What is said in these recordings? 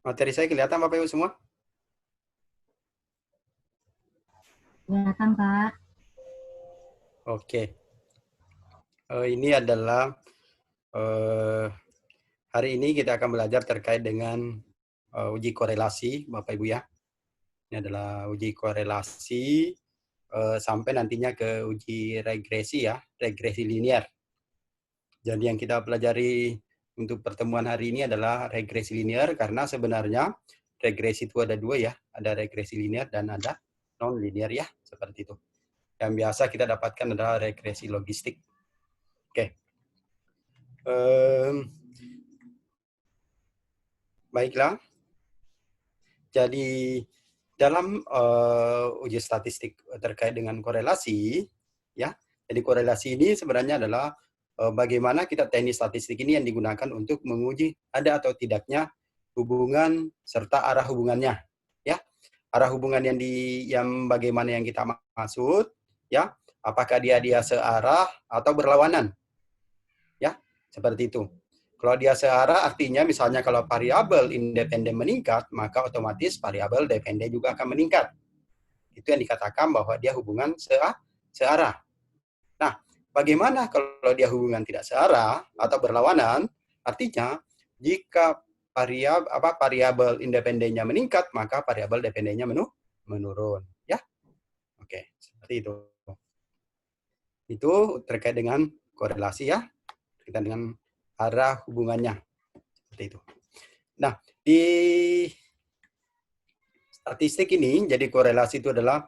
Materi saya kelihatan Bapak Ibu semua? Kelihatan, Kak. Oke. Ini adalah hari ini kita akan belajar terkait dengan uji korelasi, Bapak Ibu ya. Ini adalah uji korelasi sampai nantinya ke uji regresi ya, regresi linear. Jadi yang kita pelajari untuk pertemuan hari ini adalah regresi linear karena sebenarnya regresi itu ada dua ya, ada regresi linear dan ada non linear ya, seperti itu. Yang biasa kita dapatkan adalah regresi logistik. Oke. Baiklah. Jadi dalam uji statistik terkait dengan korelasi, ya. Jadi korelasi ini sebenarnya adalah bagaimana kita teknik statistik ini yang digunakan untuk menguji ada atau tidaknya hubungan serta arah hubungannya, ya. Arah hubungan yang bagaimana yang kita maksud, ya. Apakah dia searah atau berlawanan, ya. Seperti itu. Kalau dia searah artinya misalnya kalau variabel independen meningkat, maka otomatis variabel dependen juga akan meningkat. Itu yang dikatakan bahwa dia hubungan searah. Nah, bagaimana kalau dia hubungan tidak searah atau berlawanan? Artinya jika variabel independennya meningkat, maka variabel dependennya menurun, ya. Oke, seperti itu. Itu terkait dengan korelasi ya, terkait dengan arah hubungannya. Seperti itu. Nah, di statistik ini, jadi korelasi itu adalah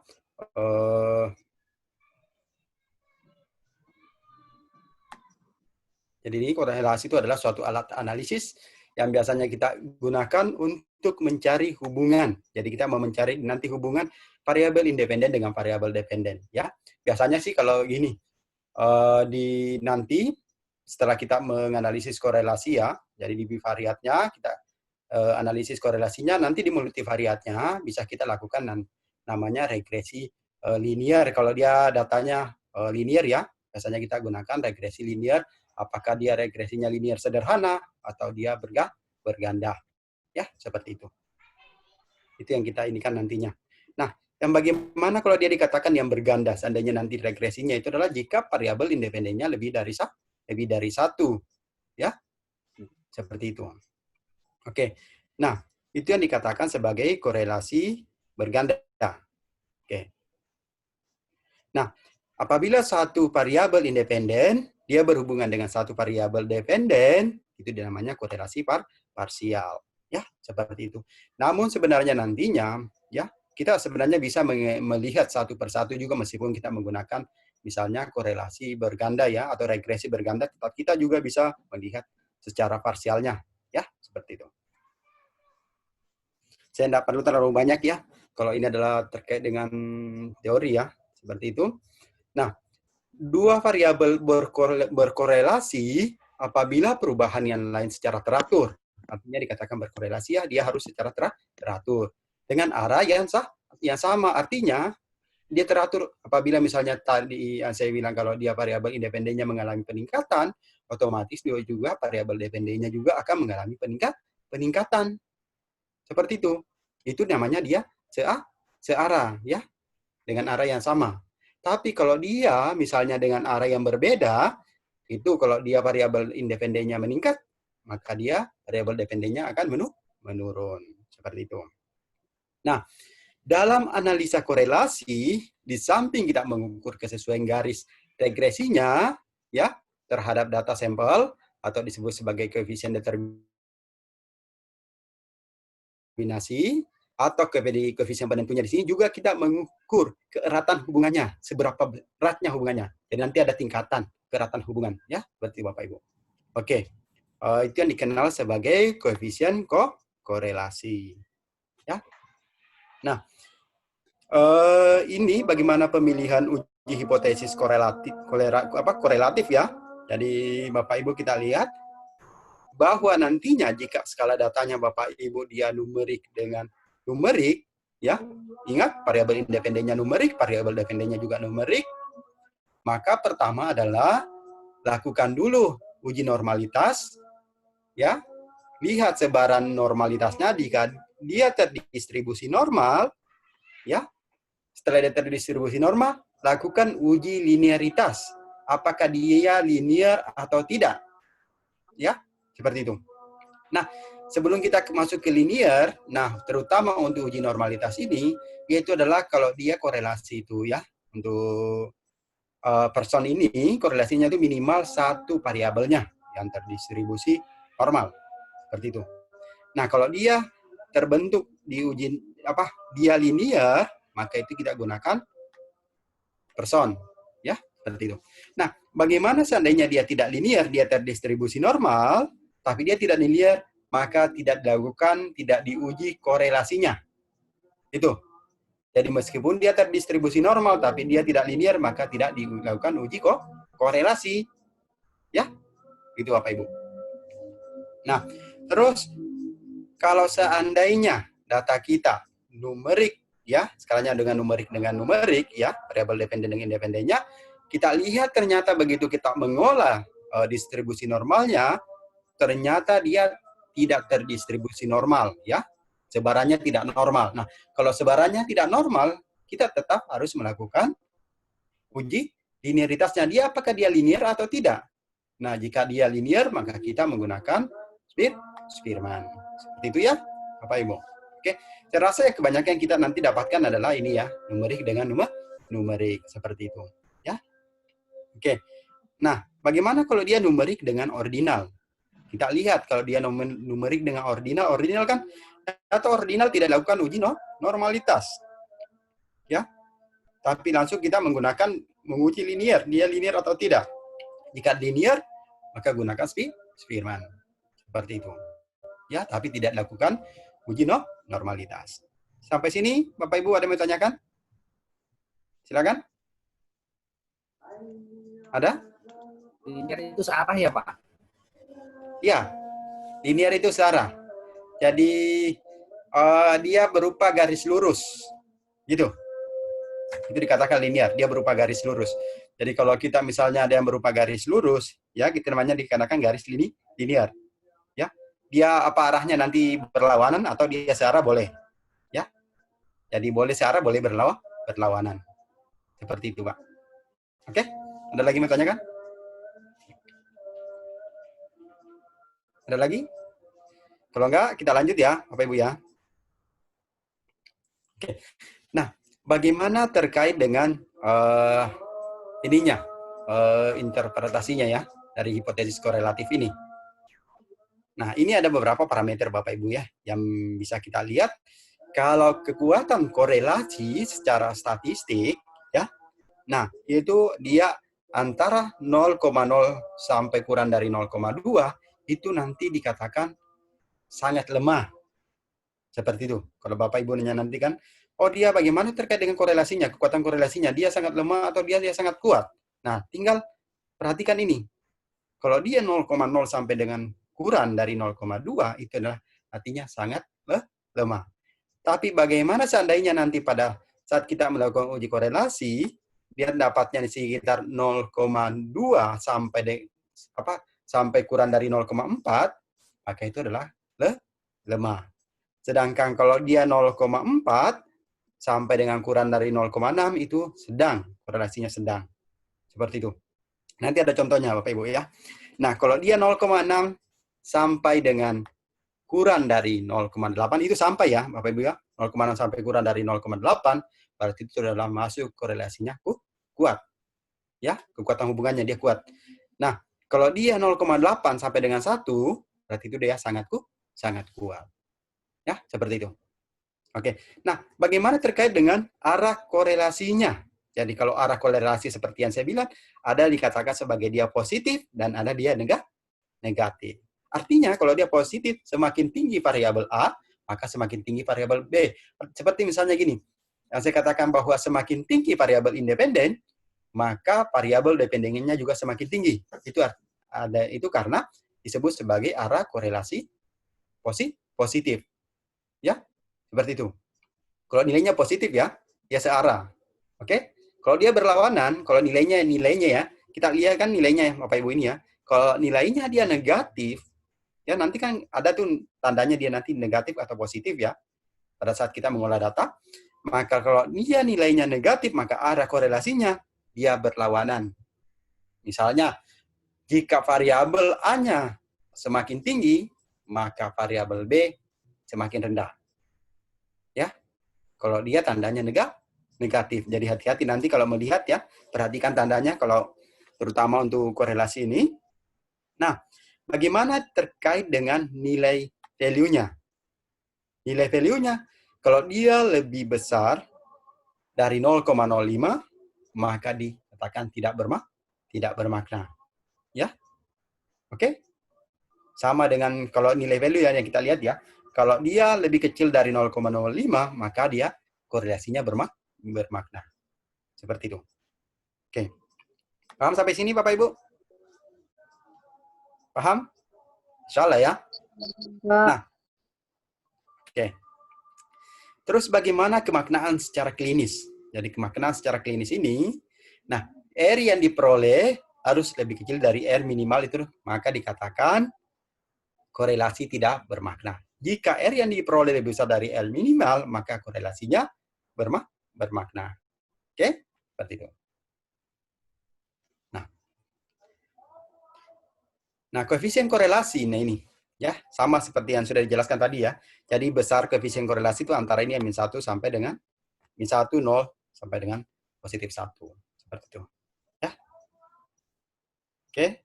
jadi ini korelasi itu adalah suatu alat analisis yang biasanya kita gunakan untuk mencari hubungan. Jadi kita mau mencari nanti hubungan variabel independen dengan variabel dependen. Ya, biasanya sih kalau gini, di nanti setelah kita menganalisis korelasi ya, jadi di bivariatnya kita analisis korelasinya, nanti di multivariatnya bisa kita lakukan namanya regresi linear. Kalau dia datanya linear ya, biasanya kita gunakan regresi linear. Apakah dia regresinya linear sederhana atau dia berganda. Ya, seperti itu. Itu yang kita inikan nantinya. Nah, yang bagaimana kalau dia dikatakan yang berganda, seandainya nanti regresinya itu adalah jika variabel independennya lebih dari satu, ya, seperti itu. Oke, nah itu yang dikatakan sebagai korelasi berganda. Oke. Nah, apabila satu variabel independen dia berhubungan dengan satu variabel dependen, itu namanya korelasi parsial, ya, seperti itu. Namun sebenarnya nantinya, ya, kita sebenarnya bisa melihat satu persatu juga meskipun kita menggunakan misalnya korelasi berganda ya atau regresi berganda, tetap kita juga bisa melihat secara parsialnya, ya, seperti itu. Saya tidak perlu terlalu banyak ya, kalau ini adalah terkait dengan teori ya, seperti itu. Nah, dua variabel berkorelasi apabila perubahan yang lain secara teratur. Artinya dikatakan berkorelasi ya, dia harus secara teratur. Dengan arah yang sama, artinya dia teratur apabila misalnya tadi yang saya bilang kalau dia variabel independennya mengalami peningkatan, otomatis dia juga variabel dependennya juga akan mengalami peningkatan. Seperti itu. Itu namanya dia searah ya, dengan arah yang sama. Tapi kalau dia misalnya dengan arah yang berbeda, itu kalau dia variabel independennya meningkat, maka dia variabel dependennya akan menurun. Seperti itu. Nah, dalam analisa korelasi, di samping kita mengukur kesesuaian garis regresinya, ya, terhadap data sampel atau disebut sebagai koefisien determinasi, atau koefisien penentunya di sini juga kita mengukur keeratan hubungannya, seberapa beratnya hubungannya. Jadi nanti ada tingkatan keeratan hubungan, ya, berarti Bapak Ibu. Oke, itu yang dikenal sebagai koefisien korelasi, ya. Nah, ini bagaimana pemilihan uji hipotesis korelatif ya. Jadi Bapak Ibu kita lihat bahwa nantinya jika skala datanya Bapak Ibu dia numerik dengan numerik, ya, ingat variabel independennya numerik, variabel dependennya juga numerik, maka pertama adalah lakukan dulu uji normalitas, ya, lihat sebaran normalitasnya, jika dia terdistribusi normal, ya, setelah dia terdistribusi normal, lakukan uji linearitas. Apakah dia linear atau tidak? Ya, seperti itu. Nah, sebelum kita masuk ke linear, nah, terutama untuk uji normalitas ini, yaitu adalah kalau dia korelasi itu ya, untuk person ini, korelasinya itu minimal satu variabelnya yang terdistribusi normal. Seperti itu. Nah, kalau dia terbentuk di uji dia linear, maka itu kita gunakan person, ya, seperti itu. Nah, bagaimana seandainya dia tidak linear, dia terdistribusi normal, tapi dia tidak linear, maka tidak dilakukan, tidak diuji korelasinya. Itu. Jadi meskipun dia terdistribusi normal, tapi dia tidak linear, maka tidak dilakukan uji korelasi. Ya, itu Bapak Ibu. Nah, terus kalau seandainya data kita numerik, ya, skalanya dengan numerik, ya, variabel dependen dengan independennya, kita lihat ternyata begitu kita mengolah distribusi normalnya, ternyata dia tidak terdistribusi normal, ya, sebarannya tidak normal. Nah, kalau sebarannya tidak normal, kita tetap harus melakukan uji linearitasnya. Dia apakah dia linear atau tidak? Nah, jika dia linear, maka kita menggunakan Spearman. Seperti itu ya, Bapak Ibu. Oke, saya rasa ya kebanyakan yang kita nanti dapatkan adalah ini ya, numerik dengan numerik seperti itu, ya. Oke. Nah, bagaimana kalau dia numerik dengan ordinal? Kita lihat kalau dia numerik dengan ordinal kan atau ordinal tidak dilakukan uji normalitas. Ya. Tapi langsung kita menguji linear, dia linear atau tidak. Jika linear, maka gunakan Spearman. Seperti itu. Ya, tapi tidak dilakukan uji normalitas. Sampai sini, Bapak Ibu ada yang mau tanyakan? Silakan. Ada? Linear itu searah ya, Pak? Ya, linear itu searah. Jadi dia berupa garis lurus, gitu. Itu dikatakan linear, dia berupa garis lurus. Jadi kalau kita misalnya ada yang berupa garis lurus, ya kita namanya dikatakan garis linear. Ya, dia apa arahnya nanti berlawanan atau dia searah boleh. Ya, jadi boleh searah, boleh berlawanan. Seperti itu, Pak. Oke, ada lagi mau tanyakan? Ada lagi? Kalau enggak, kita lanjut ya, Bapak Ibu ya. Oke. Nah, bagaimana terkait dengan interpretasinya ya, dari hipotesis korelatif ini? Nah, ini ada beberapa parameter Bapak Ibu ya, yang bisa kita lihat. Kalau kekuatan korelasi secara statistik, ya, nah, itu dia antara 0,0 sampai kurang dari 0,2, itu nanti dikatakan sangat lemah. Seperti itu. Kalau Bapak Ibu nanti kan, oh dia bagaimana terkait dengan korelasinya, kekuatan korelasinya, dia sangat lemah atau dia sangat kuat. Nah, tinggal perhatikan ini. Kalau dia 0,0 sampai dengan kurang dari 0,2, itu adalah artinya sangat lemah. Tapi bagaimana seandainya nanti pada saat kita melakukan uji korelasi, dia dapatnya di sekitar 0,2 sampai kurang dari 0,4, maka itu adalah lemah. Sedangkan kalau dia 0,4 sampai dengan kurang dari 0,6 itu sedang, korelasinya sedang. Seperti itu. Nanti ada contohnya Bapak Ibu ya. Nah, kalau dia 0,6 sampai dengan kurang dari 0,8 itu sampai ya Bapak Ibu ya. 0,6 sampai kurang dari 0,8 berarti itu adalah masuk korelasinya kuat. Ya, kekuatan hubungannya dia kuat. Nah, kalau dia 0,8 sampai dengan 1 berarti itu dia sangat kuat. Ya, seperti itu. Oke. Nah, bagaimana terkait dengan arah korelasinya? Jadi kalau arah korelasi seperti yang saya bilang, ada dikatakan sebagai dia positif dan ada dia negatif. Artinya kalau dia positif, semakin tinggi variabel A, maka semakin tinggi variabel B. Seperti misalnya gini, yang saya katakan bahwa semakin tinggi variabel independen, maka variabel dependennya juga semakin tinggi. Itu karena disebut sebagai arah korelasi positif. Ya, seperti itu. Kalau nilainya positif ya searah. Oke? Kalau dia berlawanan, kalau nilainya ya, kita lihat kan nilainya ya, Bapak Ibu ini ya. Kalau nilainya dia negatif, Ya, nanti kan ada tuh tandanya dia nanti negatif atau positif ya. Pada saat kita mengolah data, maka kalau dia nilainya negatif, maka arah korelasinya dia berlawanan. Misalnya, jika variabel A-nya semakin tinggi, maka variabel B semakin rendah. Ya, kalau dia tandanya negatif. Jadi hati-hati nanti kalau melihat ya, perhatikan tandanya kalau terutama untuk korelasi ini. Nah, bagaimana terkait dengan nilai value-nya? Nilai value-nya, kalau dia lebih besar dari 0,05, maka dikatakan tidak bermakna. Ya, oke? Sama dengan kalau nilai value yang kita lihat ya, kalau dia lebih kecil dari 0,05, maka dia korelasinya bermakna. Seperti itu. Oke. Paham sampai sini Bapak Ibu? Paham? Insyaallah ya. Nah, oke. Terus bagaimana kemaknaan secara klinis? Jadi kemaknaan secara klinis ini, nah, R yang diperoleh harus lebih kecil dari R minimal itu, maka dikatakan korelasi tidak bermakna. Jika R yang diperoleh lebih besar dari R minimal, maka korelasinya bermakna. Oke? Seperti itu. Nah, koefisien korelasi ini ya, sama seperti yang sudah dijelaskan tadi ya. Jadi besar koefisien korelasi itu antara ini min 1 sampai dengan min 1, 0 sampai dengan positif 1. Seperti itu. Ya. Oke.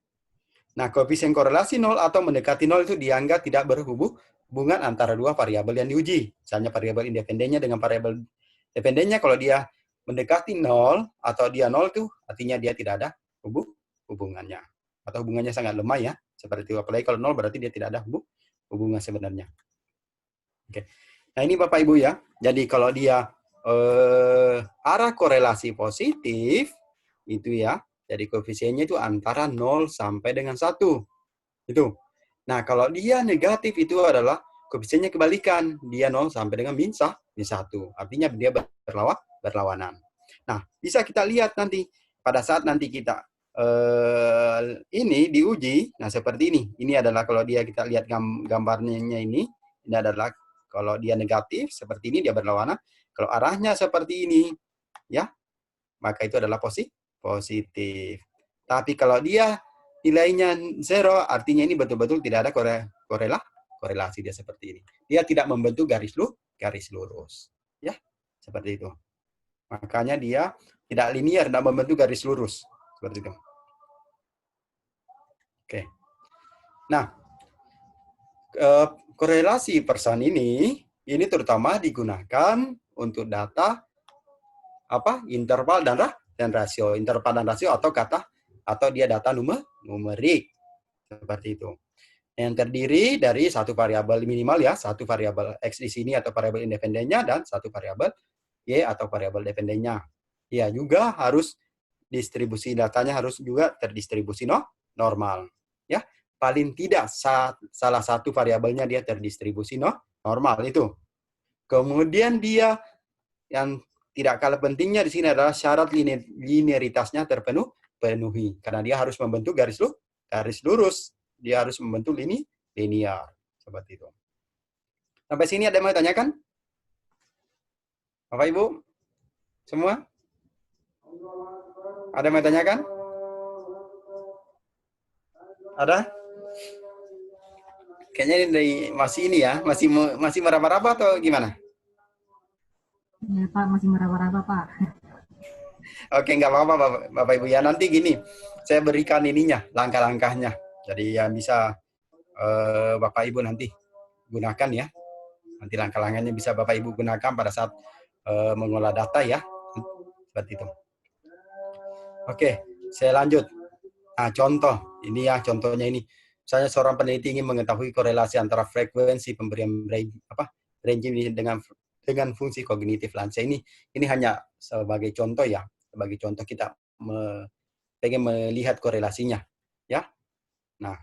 Nah, koefisien korelasi 0 atau mendekati 0 itu dianggap tidak berhubungan antara dua variabel yang diuji. Misalnya variabel independennya dengan variabel dependennya, kalau dia mendekati 0 atau dia 0 itu artinya dia tidak ada hubungannya. Atau hubungannya sangat lemah ya. Seperti itu. Apalagi kalau 0 berarti dia tidak ada hubungan sebenarnya. Oke. Nah, ini Bapak Ibu ya. Jadi kalau dia arah korelasi positif itu ya. Jadi koefisiennya itu antara 0 sampai dengan 1. Itu. Nah, kalau dia negatif itu adalah koefisiennya kebalikan. Dia 0 sampai dengan min 1. Artinya dia berlawanan. Nah, bisa kita lihat nanti pada saat nanti kita ini diuji. Nah, seperti ini. Ini adalah kalau dia kita lihat gambarnya ini adalah kalau dia negatif seperti ini dia berlawanan. Kalau arahnya seperti ini, ya, maka itu adalah positif. Tapi kalau dia nilainya 0, artinya ini betul-betul tidak ada korelasi dia seperti ini. Dia tidak membentuk garis lurus. Ya, seperti itu. Makanya dia tidak linear, tidak membentuk garis lurus. Seperti itu. Oke. Nah, korelasi persen ini terutama digunakan untuk data interval dan rasio. Interval dan rasio atau dia data numerik seperti itu. Yang terdiri dari satu variabel minimal ya, satu variabel X di sini atau variabel independennya dan satu variabel Y atau variabel dependennya. Ya, juga harus distribusi datanya harus juga terdistribusi normal. Ya, paling tidak salah satu variabelnya dia terdistribusi normal itu. Kemudian dia yang tidak kalah pentingnya di sini adalah syarat linearitasnya terpenuhi karena dia harus membentuk garis lurus, dia harus membentuk linear seperti itu. Sampai sini ada yang mau tanyakan? Bapak Ibu semua? Ada yang mau tanyakan? Ada? Kayaknya ini masih ini ya, masih meraba-raba atau gimana? Ya, Pak, masih meraba-raba, Pak. Oke, nggak apa-apa Bapak Ibu ya. Nanti gini, saya berikan ininya, langkah-langkahnya. Jadi yang bisa Bapak Ibu nanti gunakan ya. Nanti langkah-langkahnya bisa Bapak Ibu gunakan pada saat mengolah data ya. Seperti itu. Oke, saya lanjut. Nah, contoh. Ini ya, contohnya ini. Misalnya seorang peneliti ingin mengetahui korelasi antara frekuensi pemberian range ini dengan fungsi kognitif lansia. Ini hanya sebagai contoh ya. Sebagai contoh kita pengen melihat korelasinya. Ya. Nah,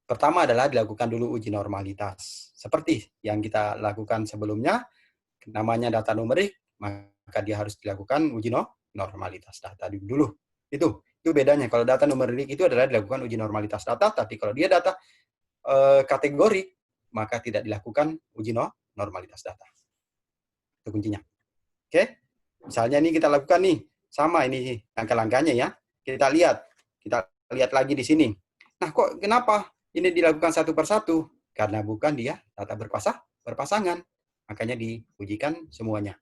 pertama adalah dilakukan dulu uji normalitas. Seperti yang kita lakukan sebelumnya, namanya data numerik, maka dia harus dilakukan uji normalitas data dulu. Itu bedanya. Kalau data numerik itu adalah dilakukan uji normalitas data, tapi kalau dia data kategori, maka tidak dilakukan uji normalitas data. Itu kuncinya. Oke? Misalnya ini kita lakukan nih, sama ini langkah-langkahnya ya. Kita lihat lagi di sini. Nah, kok kenapa ini dilakukan satu persatu? Karena bukan dia data berpasangan. Makanya diujikan semuanya.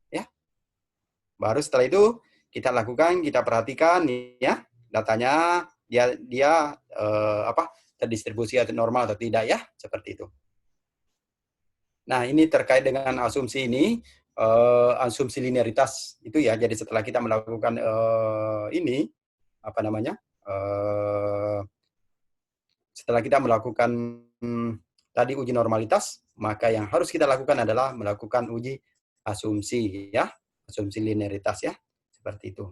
Ya. Baru setelah itu kita lakukan, kita perhatikan ya, datanya dia terdistribusi atau normal atau tidak ya, seperti itu. Nah, ini terkait dengan asumsi ini, asumsi linearitas itu ya. Jadi setelah kita melakukan setelah kita melakukan tadi uji normalitas, maka yang harus kita lakukan adalah melakukan uji asumsi ya, asumsi linearitas ya, seperti itu.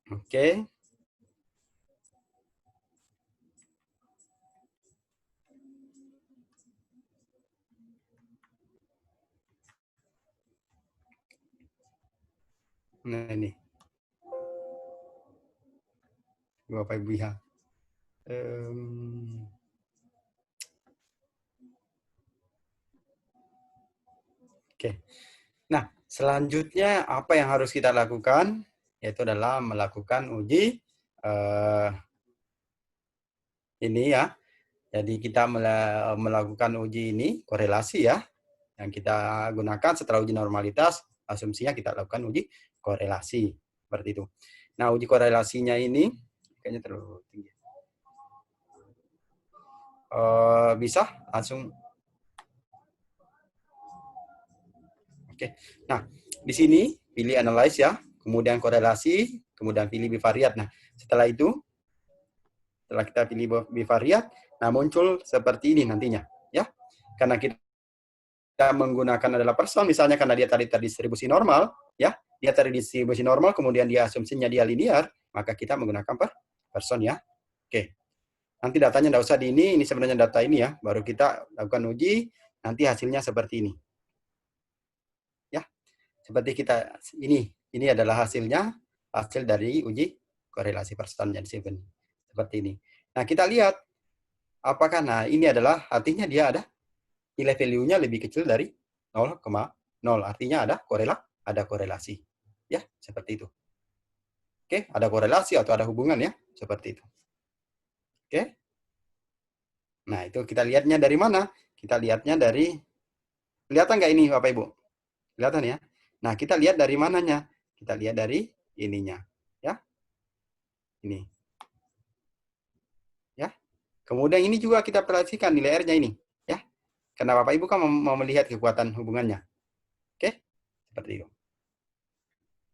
Oke. Nah ini, Bapak Ibu ya. Oke. Nah, selanjutnya apa yang harus kita lakukan? Yaitu adalah melakukan uji ini ya. Jadi kita melakukan uji ini korelasi ya, yang kita gunakan setelah uji normalitas. Asumsinya kita lakukan uji korelasi seperti itu. Nah, uji korelasinya ini kayaknya terlalu tinggi. Bisa langsung. Oke. Nah, di sini pilih analyze ya, kemudian korelasi, kemudian pilih bivariat. Nah, setelah itu, setelah kita pilih bivariat, nah muncul seperti ini nantinya, ya. Karena kita menggunakan adalah person, misalnya karena dia tadi terdistribusi normal, ya, dia terdistribusi normal, kemudian dia asumsinya dia linear, maka kita menggunakan person ya. Oke. Nanti datanya tidak usah di ini sebenarnya data ini ya, baru kita lakukan uji, nanti hasilnya seperti ini. Ya. Seperti kita ini adalah hasil dari uji korelasi person dan Steven. Seperti ini. Nah, kita lihat apakah ini adalah artinya dia ada nilai value-nya lebih kecil dari 0,0. Artinya ada korelasi. Ya, seperti itu. Oke, ada korelasi atau ada hubungan ya, seperti itu. Oke. Nah, itu kita lihatnya dari mana? Kita lihatnya dari, kelihatan nggak ini Bapak Ibu? Kelihatan ya? Nah, kita lihat dari mananya? Kita lihat dari ininya. Ya. Ini. Ya. Kemudian ini juga kita perhatikan nilai R-nya ini. Ya. Karena Bapak Ibu kan mau melihat kekuatan hubungannya. Oke? Seperti itu.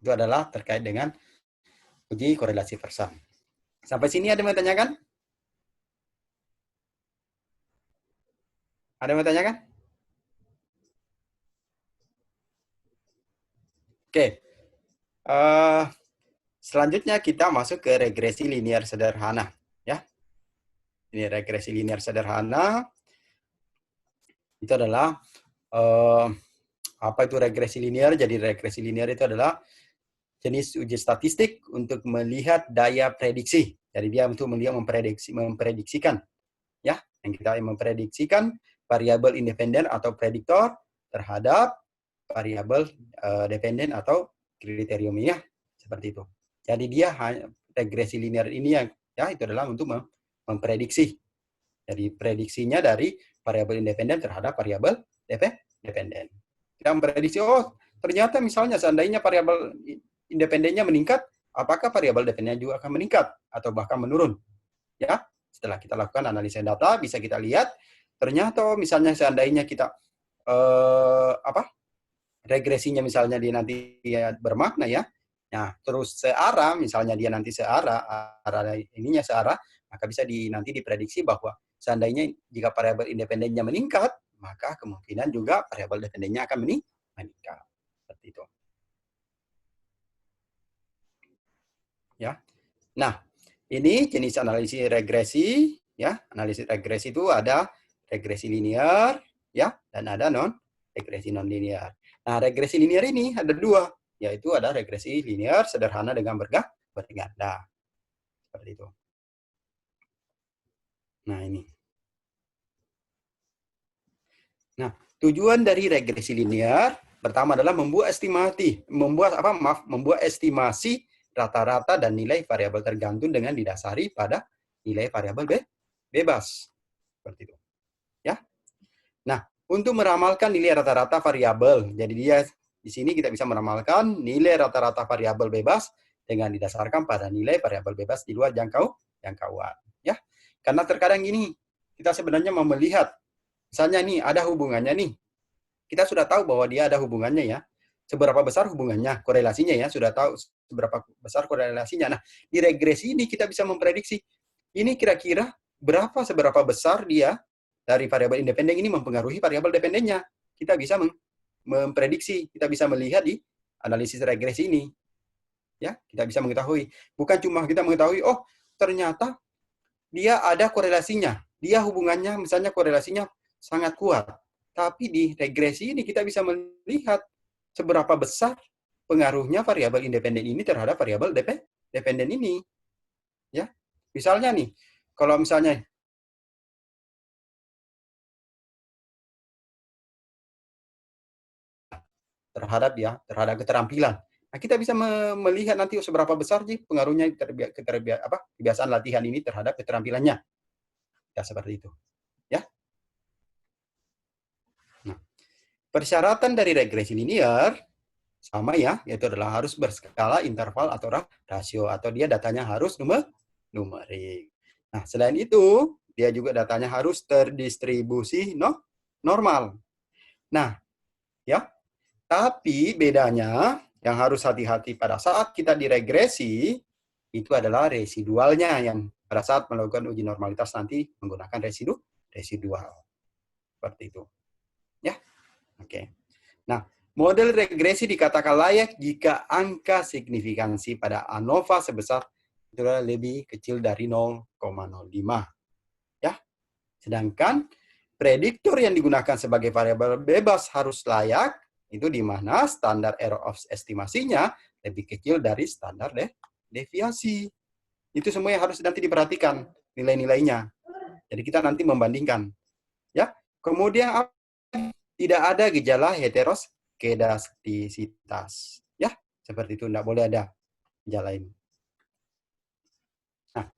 Itu adalah terkait dengan uji korelasi person. Sampai sini ada yang mau tanyakan? Ada yang mau tanyakan? Oke. Selanjutnya kita masuk ke regresi linear sederhana. Ya. Ini regresi linear sederhana. Itu adalah apa itu regresi linear? Jadi regresi linear itu adalah jenis uji statistik untuk melihat daya prediksi. Jadi dia untuk memprediksikan, ya, yang kita memprediksikan variabel independen atau prediktor terhadap variabel dependen atau kriteriumnya, seperti itu. Jadi dia regresi linear ini yang ya itu adalah untuk memprediksi. Jadi prediksinya dari variabel independen terhadap variabel dependen. Kita memprediksi, oh ternyata misalnya seandainya variabel independennya meningkat, apakah variabel dependennya juga akan meningkat atau bahkan menurun? Ya, setelah kita lakukan analisa data, bisa kita lihat ternyata misalnya seandainya kita regresinya misalnya dia nanti bermakna ya. Nah, terus searah, misalnya dia nanti searah, arah ininya searah, maka bisa nanti diprediksi bahwa seandainya jika variabel independennya meningkat, maka kemungkinan juga variabel dependennya akan meningkat. Seperti itu. Ya. Nah, ini jenis analisis regresi, ya. Analisis regresi itu ada regresi linear, ya, dan ada regresi non linear. Nah, regresi linear ini ada dua, yaitu ada regresi linear sederhana dengan berganda. Seperti itu. Nah, ini. Nah, tujuan dari regresi linear pertama adalah membuat estimasi rata-rata dan nilai variabel tergantung dengan didasari pada nilai variabel bebas. Seperti itu. Ya. Nah, untuk meramalkan nilai rata-rata variabel, jadi dia di sini kita bisa meramalkan nilai rata-rata variabel bebas dengan didasarkan pada nilai variabel bebas di luar jangkauan. Ya, karena terkadang ini kita sebenarnya mau melihat, misalnya nih ada hubungannya nih, kita sudah tahu bahwa dia ada hubungannya ya, seberapa besar hubungannya, korelasinya ya, sudah tahu seberapa besar korelasinya. Nah, di regresi ini kita bisa memprediksi ini kira-kira seberapa besar dia dari variabel independen ini mempengaruhi variabel dependennya. Kita bisa memprediksi, kita bisa melihat di analisis regresi ini. Ya, kita bisa mengetahui. Bukan cuma kita mengetahui, oh ternyata dia ada korelasinya. Dia hubungannya, misalnya korelasinya sangat kuat. Tapi di regresi ini kita bisa melihat seberapa besar pengaruhnya variabel independen ini terhadap variabel dependen ini. Ya, misalnya nih, kalau misalnya terhadap keterampilan. Nah, kita bisa melihat nanti seberapa besar sih pengaruhnya kebiasaan latihan ini terhadap keterampilannya. Ya, seperti itu. Ya. Nah, persyaratan dari regresi linear sama ya, yaitu adalah harus berskala interval atau rasio, atau dia datanya harus numerik. Nah, selain itu, dia juga datanya harus terdistribusi normal. Nah, ya, tapi bedanya yang harus hati-hati pada saat kita diregresi itu adalah residualnya, yang pada saat melakukan uji normalitas nanti menggunakan residual. Seperti itu. Ya. Oke. Nah, model regresi dikatakan layak jika angka signifikansi pada ANOVA sebesar lebih kecil dari 0,05. Ya. Sedangkan prediktor yang digunakan sebagai variabel bebas harus layak, itu di mana standar error of estimasinya lebih kecil dari standar deviasi. Itu semua yang harus nanti diperhatikan nilai-nilainya. Jadi kita nanti membandingkan. Ya. Kemudian tidak ada gejala heteroskedastisitas. Ya, seperti itu, tidak boleh ada gejala ini. Nah,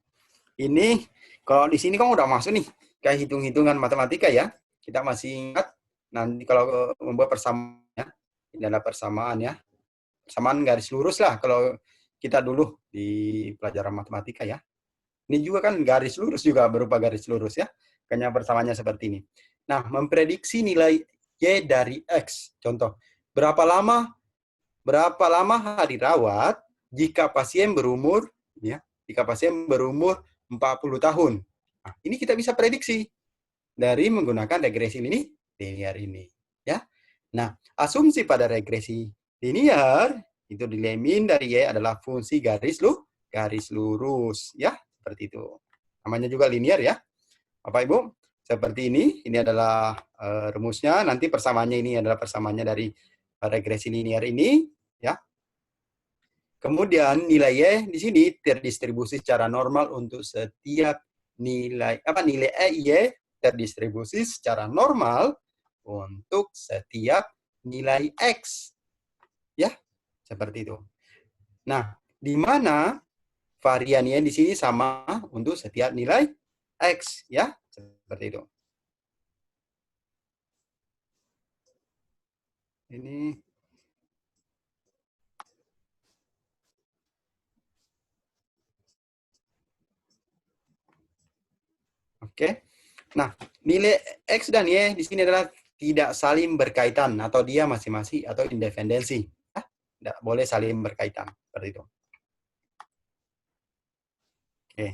ini kalau di sini kan udah masuk nih kayak hitung-hitungan matematika ya. Kita masih ingat nanti kalau membuat persamaan ya. Ini adalah persamaan ya. Persamaan garis lurus lah kalau kita dulu di pelajaran matematika ya. Ini juga kan garis lurus juga berupa garis lurus ya. Kayaknya persamaannya seperti ini. Nah, memprediksi nilai Y dari X. Contoh, berapa lama hari rawat jika pasien berumur 40 tahun. Nah, ini kita bisa prediksi dari menggunakan regresi linear ini, ya. Nah, asumsi pada regresi linear itu nilai min dari Y adalah fungsi garis lurus, ya, seperti itu. Namanya juga linear ya. Bapak Ibu, seperti ini adalah rumusnya. Nanti persamaannya ini adalah persamaannya dari regresi linear ini, ya. Kemudian nilai Y di sini terdistribusi secara normal untuk setiap nilai Y terdistribusi secara normal untuk setiap nilai X. Ya, seperti itu. Nah, di mana variannya di sini sama untuk setiap nilai X, ya, seperti itu. Ini oke. Nah, nilai X dan Y di sini adalah tidak saling berkaitan atau dia masing-masing atau independensi. Tidak boleh saling berkaitan seperti itu. Oke.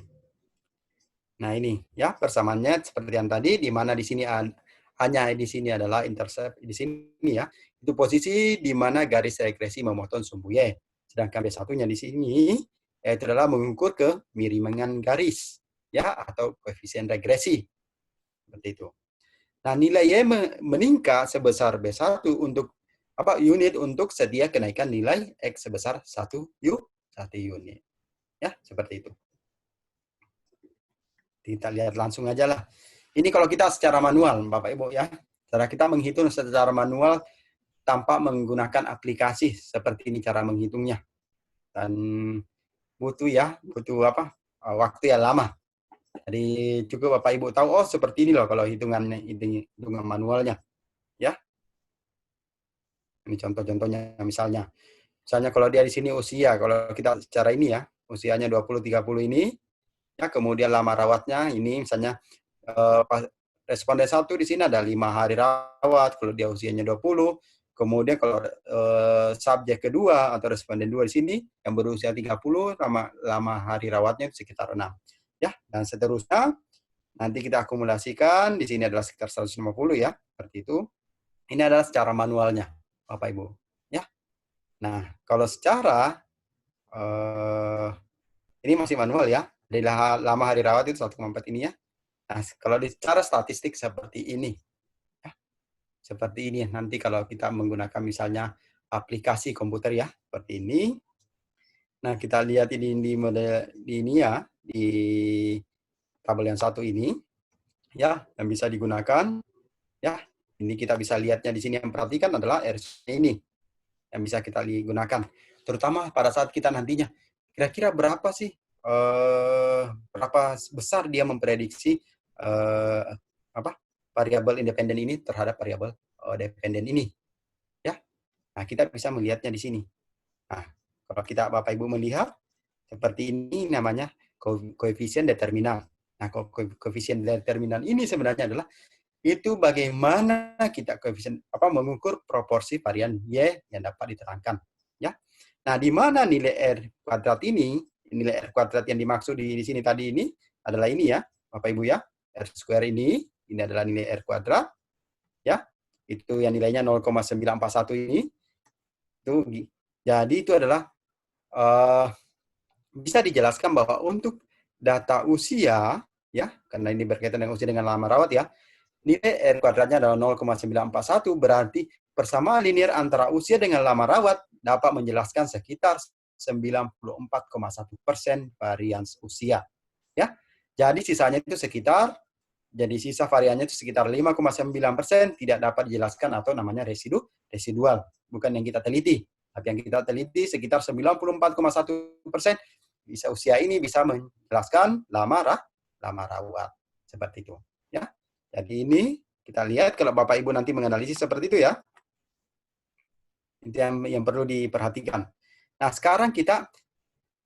Nah, ini ya persamaannya seperti yang tadi, di mana di sini hanya di sini adalah intercept di sini ya. Itu posisi di mana garis regresi memotong sumbu Y. Sedangkan B1-nya di sini yaitu adalah mengukur kemiringan garis ya, atau koefisien regresi. Seperti itu. Nah, nilai Y meningkat sebesar B1 untuk unit untuk setiap kenaikan nilai X sebesar 1 unit. Ya, seperti itu. Kita lihat langsung aja lah. Ini kalau kita secara manual, Bapak Ibu ya. Cara kita menghitung secara manual tanpa menggunakan aplikasi seperti ini cara menghitungnya. Dan butuh apa? Waktu yang lama. Jadi cukup Bapak Ibu tahu, oh seperti ini loh kalau hitungan manualnya. Ya. Ini contoh-contohnya misalnya. Misalnya kalau dia di sini usia, kalau kita secara ini ya, usianya 20-30 ini, ya kemudian lama rawatnya ini misalnya responden 1 di sini ada 5 hari rawat kalau dia usianya 20. Kemudian kalau subjek kedua atau responden 2 di sini yang berusia 30 lama hari rawatnya sekitar 6. Ya, dan seterusnya nanti kita akumulasikan di sini adalah sekitar 150 ya, seperti itu. Ini adalah secara manualnya, Bapak Ibu, ya. Nah, kalau secara ini masih manual ya. Dari lama hari rawat itu 1,4 ini ya. Nah, kalau secara statistik seperti ini. Ya. Seperti ini nanti kalau kita menggunakan misalnya aplikasi komputer ya, seperti ini. Nah, kita lihat ini model ini ya, di tabel yang satu ini ya, yang bisa digunakan ya. Ini kita bisa lihatnya di sini yang perhatikan adalah RC ini yang bisa kita gunakan. Terutama pada saat kita nantinya kira-kira berapa sih berapa besar dia memprediksi variabel independen ini terhadap variabel dependen ini, ya. Nah, kita bisa melihatnya di sini. Nah, kalau kita Bapak Ibu melihat seperti ini namanya koefisien determinan. Nah, koefisien determinan ini sebenarnya adalah itu bagaimana kita mengukur proporsi varian Y yang dapat diterangkan, ya. Nah, di mana nilai R kuadrat ini, nilai R kuadrat yang dimaksud di sini tadi ini adalah ini ya, Bapak Ibu ya. R square ini adalah nilai R kuadrat, ya. Itu yang nilainya 0,941 ini. Itu, jadi itu adalah bisa dijelaskan bahwa untuk data usia, ya, karena ini berkaitan dengan usia dengan lama rawat ya, nilai R kuadratnya adalah 0,941, berarti persamaan linear antara usia dengan lama rawat dapat menjelaskan sekitar 94,1% varians usia. Ya, jadi sisanya itu sisa variannya itu sekitar 5,9% tidak dapat dijelaskan atau namanya residual, bukan yang kita teliti. Tapi yang kita teliti sekitar 94,1% bisa usia ini bisa menjelaskan lama rawat. Seperti itu. Ya. Jadi ini kita lihat kalau Bapak Ibu nanti menganalisis seperti itu ya. Itu yang perlu diperhatikan. Nah, sekarang kita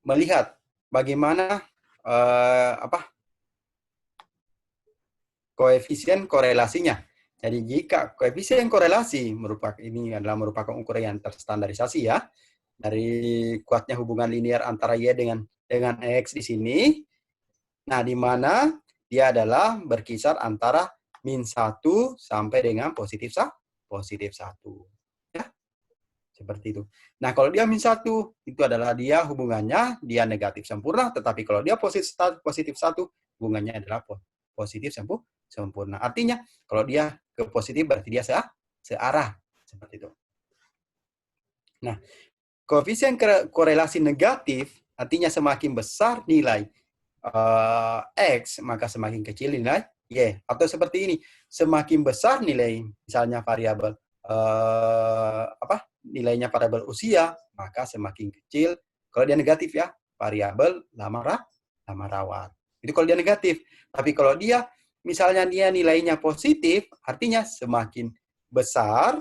melihat bagaimana koefisien korelasinya. Jadi jika koefisien korelasi merupakan ukuran yang terstandarisasi ya, dari kuatnya hubungan linear antara Y dengan X di sini. Nah, di mana dia adalah berkisar antara -1 sampai dengan +1. Ya. Seperti itu. Nah, kalau dia -1 itu adalah dia hubungannya dia negatif sempurna, tetapi kalau dia +1 hubungannya adalah positif sempurna. Artinya kalau dia ke positif berarti dia searah. Seperti itu. Nah, koefisien korelasi negatif artinya semakin besar nilai X, maka semakin kecil nilai Y. Atau seperti ini, semakin besar nilai misalnya variabel nilainya variabel usia, maka semakin kecil kalau dia negatif ya, variabel lama rawat. Itu kalau dia negatif. Tapi kalau dia misalnya dia nilainya positif, artinya semakin besar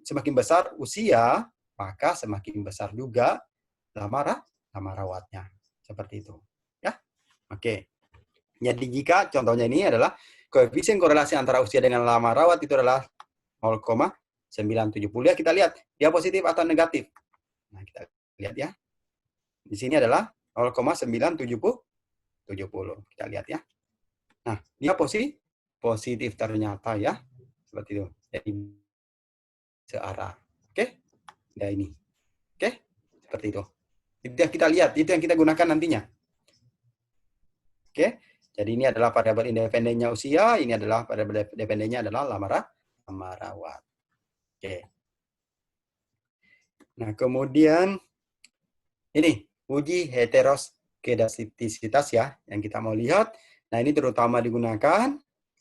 semakin besar usia, maka semakin besar juga lama rawatnya. Seperti itu. Ya. Oke. Jadi jika contohnya ini adalah koefisien korelasi antara usia dengan lama rawat itu adalah 0,970. Ya, kita lihat dia positif atau negatif. Nah, kita lihat ya. Di sini adalah 0,970. Kita lihat ya. Nah, dia positif ternyata ya. Seperti itu. Jadi searah. Oke? Nah, ini. Oke? Seperti itu. Itu yang kita lihat, itu yang kita gunakan nantinya. Oke? Jadi ini adalah variabel independennya usia, ini adalah variabel dependennya adalah lama rawat. Oke. Nah, kemudian ini uji kedastisitas ya, yang kita mau lihat. Nah, ini terutama digunakan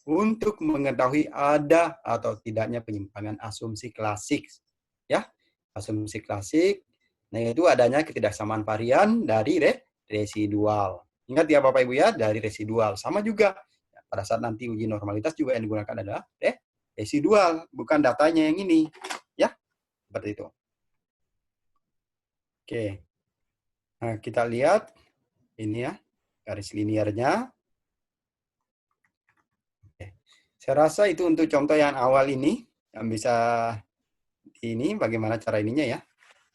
untuk mengetahui ada atau tidaknya penyimpangan asumsi klasik. Ya, asumsi klasik. Nah, itu adanya ketidaksamaan varian dari residual. Ingat ya Bapak Ibu ya, dari residual. Sama juga, pada saat nanti uji normalitas juga yang digunakan adalah residual, bukan datanya yang ini. Ya, seperti itu. Oke. Nah, kita lihat ini ya, garis linearnya. Oke. Saya rasa itu untuk contoh yang awal ini, yang bisa ini bagaimana cara ininya ya.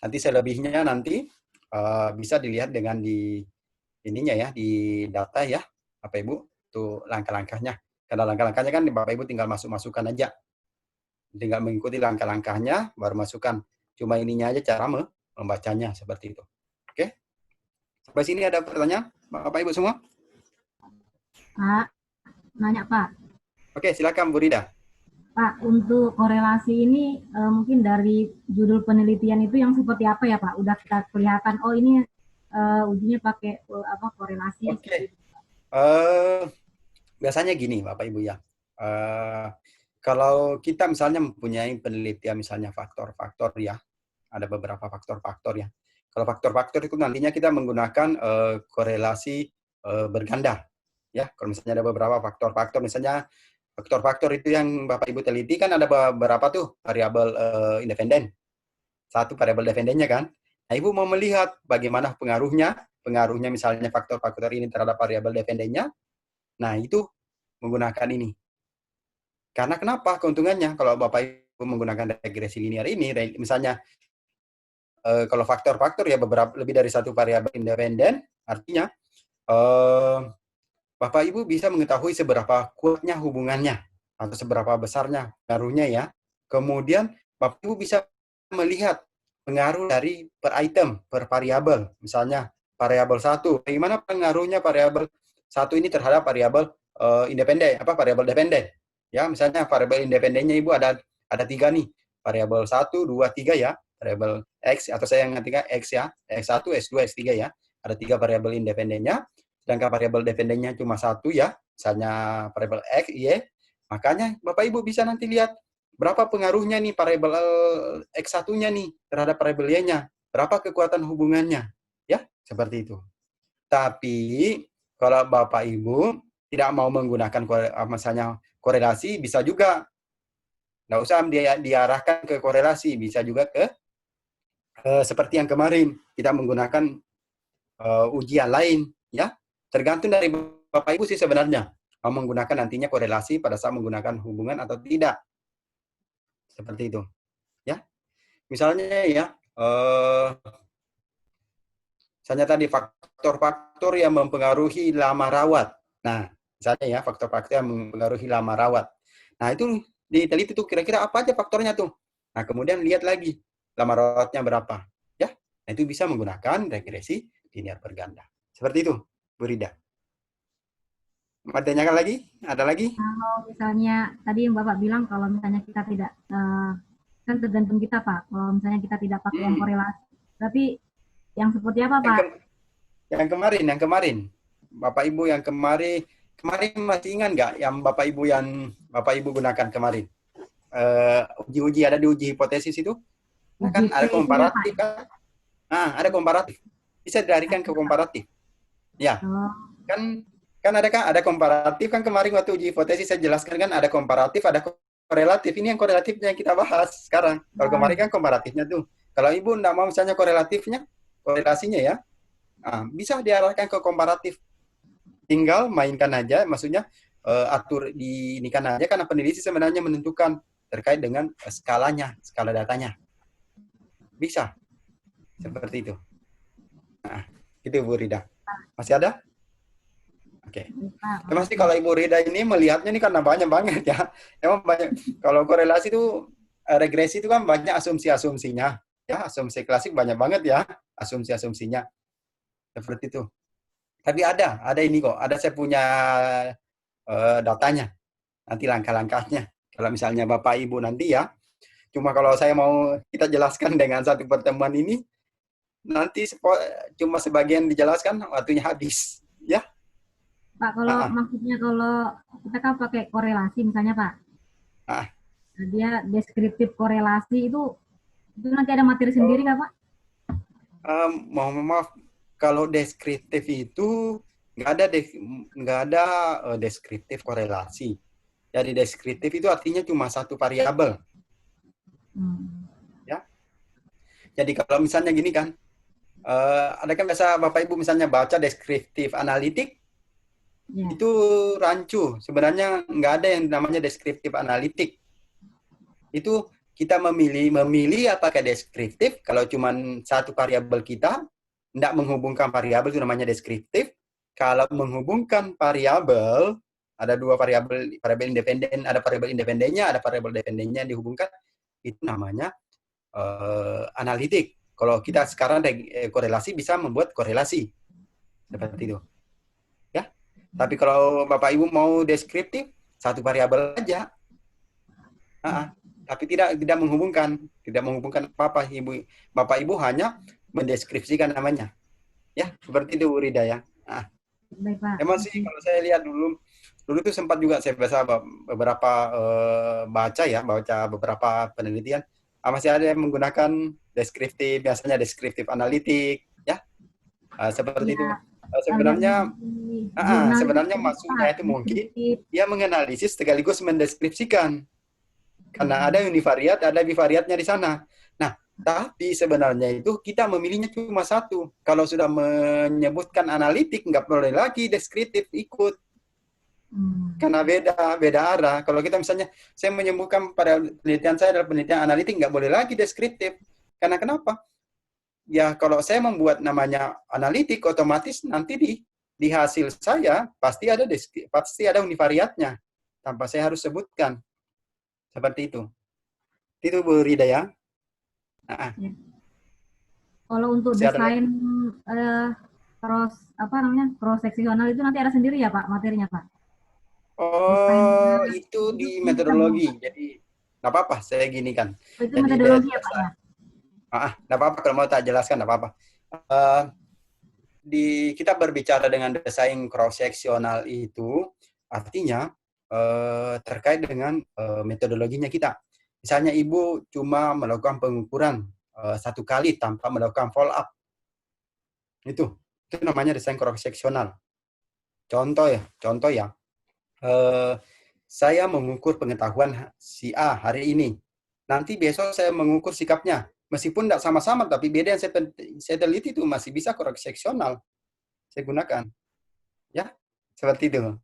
Nanti selebihnya nanti bisa dilihat dengan di ininya ya, di data ya, Bapak Ibu, tuh langkah-langkahnya. Karena langkah-langkahnya kan Bapak Ibu tinggal masukkan aja. Tinggal mengikuti langkah-langkahnya, baru masukkan. Cuma ininya aja cara membacanya, seperti itu. Oke? Sampai sini ada pertanyaan, Bapak Ibu semua? Pak, nanya Pak. Oke, silakan Bu Rida. Pak, untuk korelasi ini mungkin dari judul penelitian itu yang seperti apa ya Pak? Udah kita kelihatan, oh ini ujinya pakai korelasi. Oke. Biasanya gini Bapak Ibu ya. Kalau kita misalnya mempunyai penelitian misalnya faktor-faktor ya, ada beberapa faktor-faktor ya. Kalau faktor-faktor itu nantinya kita menggunakan korelasi berganda. Ya, kalau misalnya ada beberapa faktor-faktor, misalnya faktor-faktor itu yang Bapak Ibu teliti kan ada beberapa tuh variabel independen. Satu variabel dependennya kan. Nah, Ibu mau melihat bagaimana pengaruhnya misalnya faktor-faktor ini terhadap variabel dependennya. Nah, itu menggunakan ini. Karena kenapa keuntungannya kalau Bapak Ibu menggunakan regresi linear ini, misalnya kalau faktor-faktor ya beberapa lebih dari satu variabel independen, artinya Bapak Ibu bisa mengetahui seberapa kuatnya hubungannya atau seberapa besarnya pengaruhnya ya. Kemudian Bapak Ibu bisa melihat pengaruh dari per item, per variabel. Misalnya variabel 1, bagaimana pengaruhnya variabel 1 ini terhadap variabel independen, variabel dependen. Ya, misalnya variabel independennya Ibu ada 3 nih. Variabel 1, 2, 3 ya. Variabel X atau saya yang ketiga X ya. X1, X2, X3 ya. Ada 3 variabel independennya. Sedangkan variabel dependennya cuma 1 ya, misalnya variabel X, Y, makanya Bapak Ibu bisa nanti lihat berapa pengaruhnya nih variabel X1-nya nih terhadap variabel Y-nya, berapa kekuatan hubungannya, ya, seperti itu. Tapi kalau Bapak Ibu tidak mau menggunakan misalnya korelasi, bisa juga, nggak usah diarahkan ke korelasi, bisa juga ke seperti yang kemarin, kita menggunakan ujian lain, ya. Tergantung dari Bapak Ibu sih sebenarnya mau menggunakan nantinya korelasi pada saat menggunakan hubungan atau tidak. Seperti itu. Ya. Misalnya ya, misalnya tadi faktor-faktor yang mempengaruhi lama rawat. Nah, misalnya ya faktor-faktor yang mempengaruhi lama rawat. Nah, itu diteliti tuh kira-kira apa aja faktornya tuh. Nah, kemudian lihat lagi lama rawatnya berapa. Ya. Nah, itu bisa menggunakan regresi linear berganda. Seperti itu, Bu Rida. Mau tanyakan lagi? Ada lagi? Kalau misalnya tadi yang Bapak bilang kalau misalnya kita tidak kan tergantung kita Pak. Kalau misalnya kita tidak pakai yang korelasi, tapi yang seperti apa Pak? Yang kemarin, Bapak Ibu yang kemarin masih ingat nggak yang Bapak Ibu gunakan kemarin? Uji-uji ada di uji hipotesis itu, nah, kan ada komparatif kan? Nah, ada komparatif. Bisa dilarikan ke komparatif. Ya, kan ada komparatif kan kemarin waktu uji hipotesis saya jelaskan kan ada komparatif, ada korelatif. Ini yang korelatifnya yang kita bahas sekarang. Kalau kemarin kan komparatifnya tuh. Kalau Ibu nggak mau misalnya korelatifnya, korelasinya ya, nah, bisa diarahkan ke komparatif. Tinggal mainkan aja, maksudnya atur di ini kan aja karena peneliti sebenarnya menentukan terkait dengan skalanya, skala datanya. Bisa. Seperti itu. Nah, itu Bu Rida. Masih ada? Oke. Pasti kalau Ibu Rida ini melihatnya ini karena banyak banget ya. Emang banyak. Kalau korelasi itu regresi itu kan banyak asumsi-asumsinya. Ya, asumsi klasik banyak banget ya asumsi-asumsinya. Seperti itu. Tapi ada ini kok. Ada saya punya datanya. Nanti langkah-langkahnya. Kalau misalnya Bapak Ibu nanti ya. Cuma kalau saya mau kita jelaskan dengan satu pertemuan ini nanti cuma sebagian dijelaskan, waktunya habis. Ya. Pak, kalau maksudnya kalau kita kan pakai korelasi misalnya Pak, Ah. dia deskriptif korelasi itu nanti ada materi sendiri nggak Pak? Mohon maaf, kalau deskriptif itu nggak ada deskriptif korelasi. Jadi deskriptif itu artinya cuma satu variabel. Ya. Jadi kalau misalnya gini kan, ada kan biasa Bapak Ibu misalnya baca deskriptif analitik, itu rancu. Sebenarnya nggak ada yang namanya deskriptif analitik. Itu kita memilih apakah deskriptif. Kalau cuma satu variabel kita, tidak menghubungkan variabel itu namanya deskriptif. Kalau menghubungkan variabel, ada dua variabel independen, ada variabel independennya, ada variabel dependennya yang dihubungkan, itu namanya analitik. Kalau kita sekarang korelasi bisa membuat korelasi seperti itu, ya. Tapi kalau Bapak Ibu mau deskriptif, satu variabel aja, tapi tidak menghubungkan apa-apa. Bapak Ibu hanya mendeskripsikan namanya, ya seperti itu, Rida ya. Baik, Pak. Emang sih kalau saya lihat dulu tuh sempat juga saya beberapa baca beberapa penelitian, masih ada yang menggunakan deskriptif, biasanya deskriptif analitik, ya. Seperti itu. Sebenarnya maksudnya itu mungkin dia menganalisis sekaligus mendeskripsikan. Karena ada univariat, ada bivariatnya di sana. Nah, tapi sebenarnya itu kita memilihnya cuma satu. Kalau sudah menyebutkan analitik, nggak boleh lagi deskriptif ikut. Karena beda arah. Kalau kita misalnya, saya menyebutkan pada penelitian saya adalah penelitian analitik, nggak boleh lagi deskriptif. Karena kenapa? Ya, kalau saya membuat namanya analitik, otomatis nanti di hasil saya pasti ada univariatnya. Tanpa saya harus sebutkan. Seperti itu. Itu Bu Rida ya. Kalau untuk desain cross seksional itu nanti ada sendiri ya Pak materinya Pak? Oh, itu di metodologi. Jadi nggak apa-apa, saya gini kan. Itu metodologi ya Pak ya? Nggak apa-apa kalau mau tak jelaskan, nggak apa-apa. Kita berbicara dengan desain cross seksional itu artinya terkait dengan metodologinya kita. Misalnya Ibu cuma melakukan pengukuran satu kali tanpa melakukan follow up. Itu namanya desain cross seksional. Contoh ya. Saya mengukur pengetahuan si A hari ini. Nanti besok saya mengukur sikapnya. Meskipun tidak sama-sama, tapi beda yang saya teliti itu masih bisa cross seksional saya gunakan. Ya, seperti itu.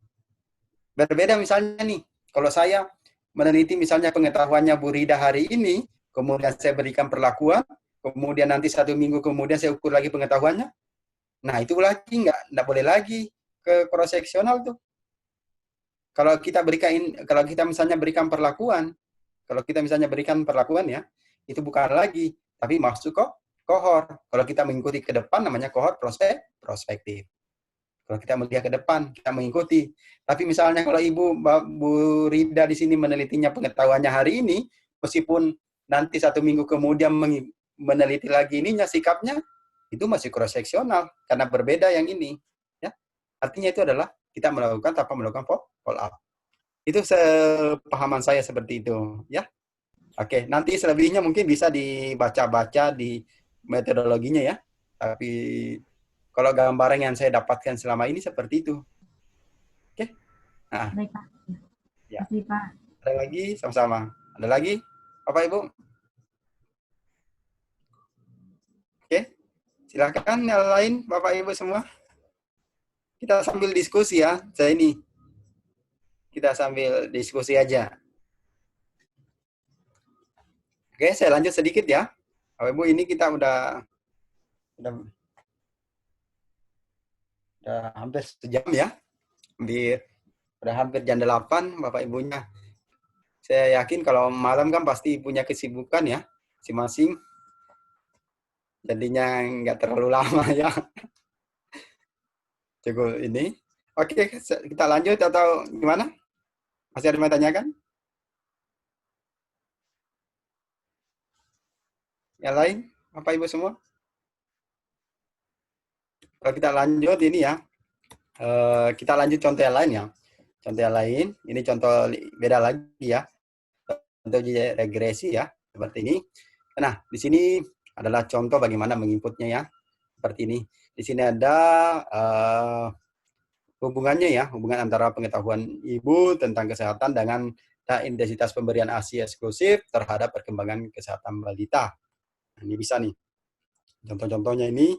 Berbeda misalnya nih, kalau saya meneliti misalnya pengetahuannya Bu Rida hari ini, kemudian saya berikan perlakuan, kemudian nanti 1 minggu kemudian saya ukur lagi pengetahuannya. Nah, itu lagi nggak boleh lagi ke cross seksional tuh. Kalau kita misalnya berikan perlakuan, ya, itu bukan lagi, tapi masuk kok kohort. Kalau kita mengikuti ke depan namanya kohort prospektif. Kalau kita melihat ke depan, kita mengikuti. Tapi misalnya kalau Bu Rida di sini menelitinya pengetahuannya hari ini, meskipun nanti 1 minggu kemudian meneliti lagi ininya sikapnya, itu masih cross seksional karena berbeda yang ini. Ya, artinya itu adalah kita melakukan tanpa melakukan follow up. Itu sepahaman saya seperti itu, ya. Oke, nanti selebihnya mungkin bisa dibaca-baca di metodologinya ya. Tapi kalau gambaran yang saya dapatkan selama ini seperti itu. Oke. Baik, Pak. Ya. Terima kasih, Pak. Ada lagi? Sama-sama. Ada lagi? Bapak Ibu? Oke. Silakan yang lain Bapak Ibu semua. Kita sambil diskusi ya. Kita sambil diskusi aja. Oke, saya lanjut sedikit ya. Bapak Ibu, ini kita udah hampir sejam ya. Udah hampir jam 8 Bapak Ibunya. Saya yakin kalau malam kan pasti punya kesibukan ya, masing-masing. Jadinya nggak terlalu lama ya. Cukup ini. Oke, kita lanjut atau gimana? Masih ada yang mau tanyakan? Yang lain, Bapak Ibu semua? kalau kita lanjut ini ya, kita lanjut contoh yang lain ya. Contoh yang lain, ini contoh beda lagi ya. Contoh uji regresi ya, seperti ini. Nah, di sini adalah contoh bagaimana menginputnya ya, seperti ini. Di sini ada hubungannya ya, hubungan antara pengetahuan ibu tentang kesehatan dengan intensitas pemberian ASI eksklusif terhadap perkembangan kesehatan balita. Nah, ini bisa nih. Contoh-contohnya ini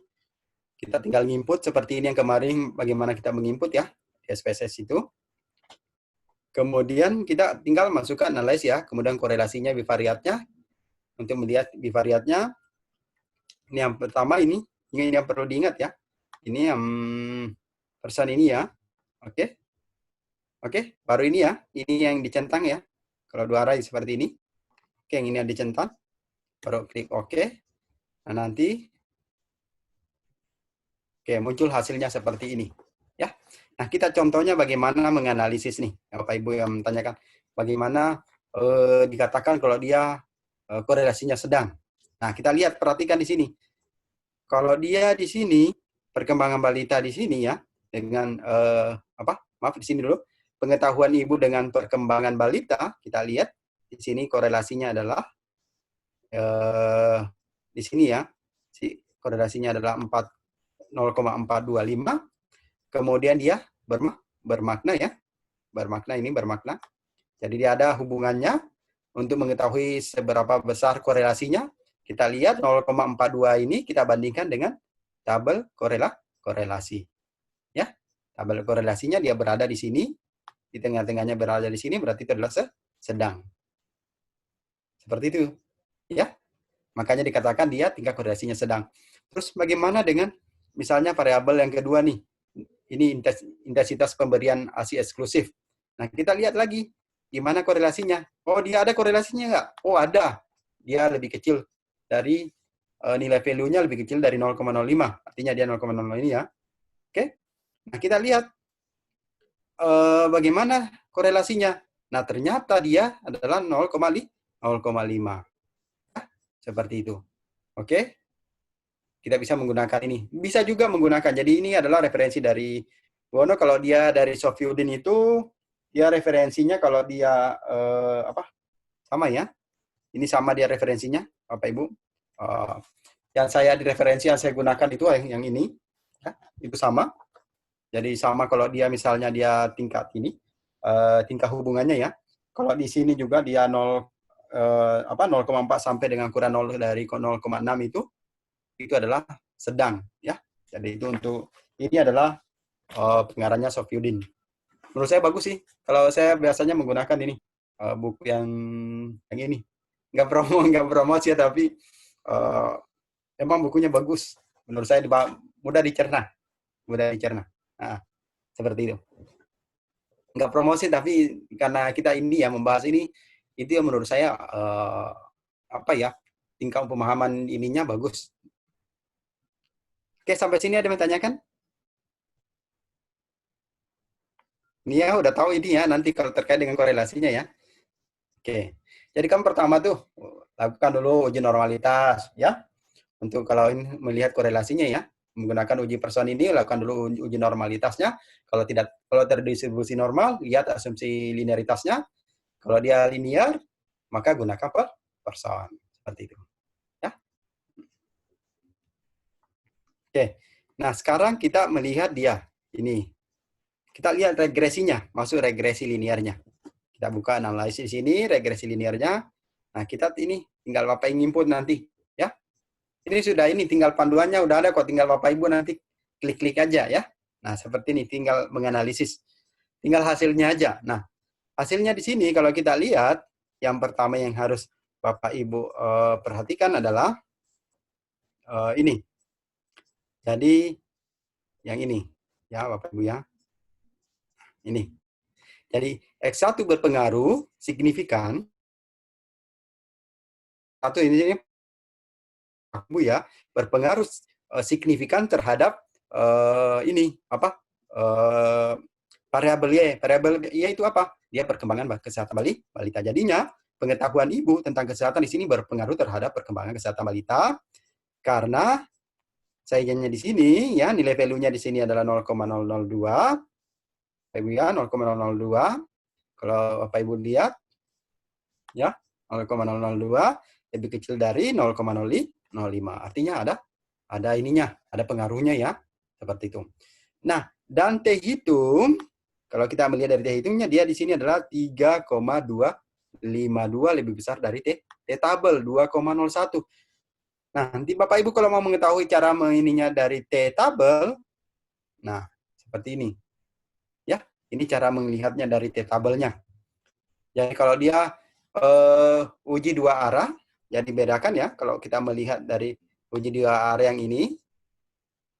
kita tinggal nginput seperti ini yang kemarin bagaimana kita menginput ya di SPSS itu. Kemudian kita tinggal masukkan analisis ya, kemudian korelasinya bivariatnya. Untuk melihat bivariatnya, ini yang pertama ini yang perlu diingat ya. Ini yang persen ini ya. Oke. Oke, baru ini ya. Ini yang dicentang ya. Kalau dua arah seperti ini. Oke, yang ini yang dicentang. Baru klik oke. Nah, nanti oke, muncul hasilnya seperti ini. Ya. Nah, kita contohnya bagaimana menganalisis nih. Bapak Ibu yang menanyakan bagaimana dikatakan kalau dia korelasinya sedang. Nah, kita lihat, perhatikan di sini. Kalau dia di sini perkembangan balita di sini ya dengan Maaf di sini dulu. Pengetahuan ibu dengan perkembangan balita, kita lihat di sini korelasinya adalah di sini ya. Korelasinya adalah 0,425. Kemudian dia bermakna ya. Bermakna. Jadi dia ada hubungannya. Untuk mengetahui seberapa besar korelasinya, kita lihat 0,42 ini kita bandingkan dengan tabel korelasi. Ya, tabel korelasinya dia berada di sini, di tengah-tengahnya berada di sini, berarti itu adalah sedang. Seperti itu. Ya. Makanya dikatakan dia tingkat korelasinya sedang. Terus bagaimana dengan misalnya variabel yang kedua nih? Ini intensitas pemberian ASI eksklusif. Nah, kita lihat lagi gimana korelasinya. Oh, dia ada korelasinya nggak? Oh, ada. Dia lebih kecil dari nilai value-nya lebih kecil dari 0,05. Artinya dia 0,05 ini ya. Oke. Nah, kita lihat bagaimana korelasinya. Nah, ternyata dia adalah 0,5. Seperti itu. Oke. Kita bisa menggunakan ini. Bisa juga menggunakan. Jadi ini adalah referensi dari Wono. Kalau dia dari Sofiuddin itu, dia referensinya kalau dia sama ya. Ini sama dia referensinya, Bapak Ibu. Yang saya di referensi yang saya gunakan itu yang ini. Ya, itu sama. Jadi sama kalau dia misalnya dia tingkat ini, tingkat hubungannya ya. Kalau di sini juga dia 0,4 sampai dengan kurang 0 dari 0,6 itu adalah sedang ya. Jadi itu untuk ini adalah pengarahnya Sofiuddin. Menurut saya bagus sih. Kalau saya biasanya menggunakan ini buku yang ini. Nggak promosi ya, tapi emang bukunya bagus. Menurut saya mudah dicerna. Nah, seperti itu. Nggak promosi, tapi karena kita ini ya membahas ini, itu yang menurut saya tingkat pemahaman ininya bagus. Oke, sampai sini ada yang menanyakan? Ini ya udah tahu ini ya, nanti kalau terkait dengan korelasinya ya. Oke, jadi kan pertama tuh lakukan dulu uji normalitas ya. Untuk kalau ini melihat korelasinya ya, menggunakan uji person ini lakukan dulu uji normalitasnya. Kalau terdistribusi normal, lihat asumsi linearitasnya. Kalau dia linear, maka gunakan person seperti itu. Ya. Oke. Nah, sekarang kita melihat dia ini. Kita lihat regresinya, masuk regresi linearnya. Kita buka analisis ini, regresi linearnya. Nah, kita ini tinggal Bapak input nanti, ya. Ini sudah tinggal panduannya udah ada kok, tinggal Bapak Ibu nanti klik-klik aja ya. Nah, seperti ini tinggal menganalisis. Tinggal hasilnya aja. Nah, hasilnya di sini kalau kita lihat, yang pertama yang harus Bapak Ibu perhatikan adalah ini. Jadi yang ini ya Bapak Ibu ya. Ini. Jadi X1 berpengaruh signifikan. Satu ini Bu ya, berpengaruh signifikan terhadap variabel Y. Variabel Y itu apa? Dia perkembangan kesehatan balita. Jadinya pengetahuan ibu tentang kesehatan di sini berpengaruh terhadap perkembangan kesehatan balita karena saingannya di sini ya, nilai value-nya di sini adalah 0,002. Bapak Ibu ya, 0,002. Kalau Bapak Ibu lihat ya, 0,002 lebih kecil dari 0,05. Artinya ada ininya, ada pengaruhnya ya, seperti itu. Nah, dan T hitung, kalau kita melihat dari T hitungnya, dia di sini adalah 3,252 lebih besar dari T tabel 2,01. Nah, nanti Bapak Ibu kalau mau mengetahui cara ininya dari T tabel, nah, seperti ini. Ya, ini cara melihatnya dari T tabelnya. Jadi kalau dia uji dua arah, ya dibedakan ya. Kalau kita melihat dari uji dua arah yang ini,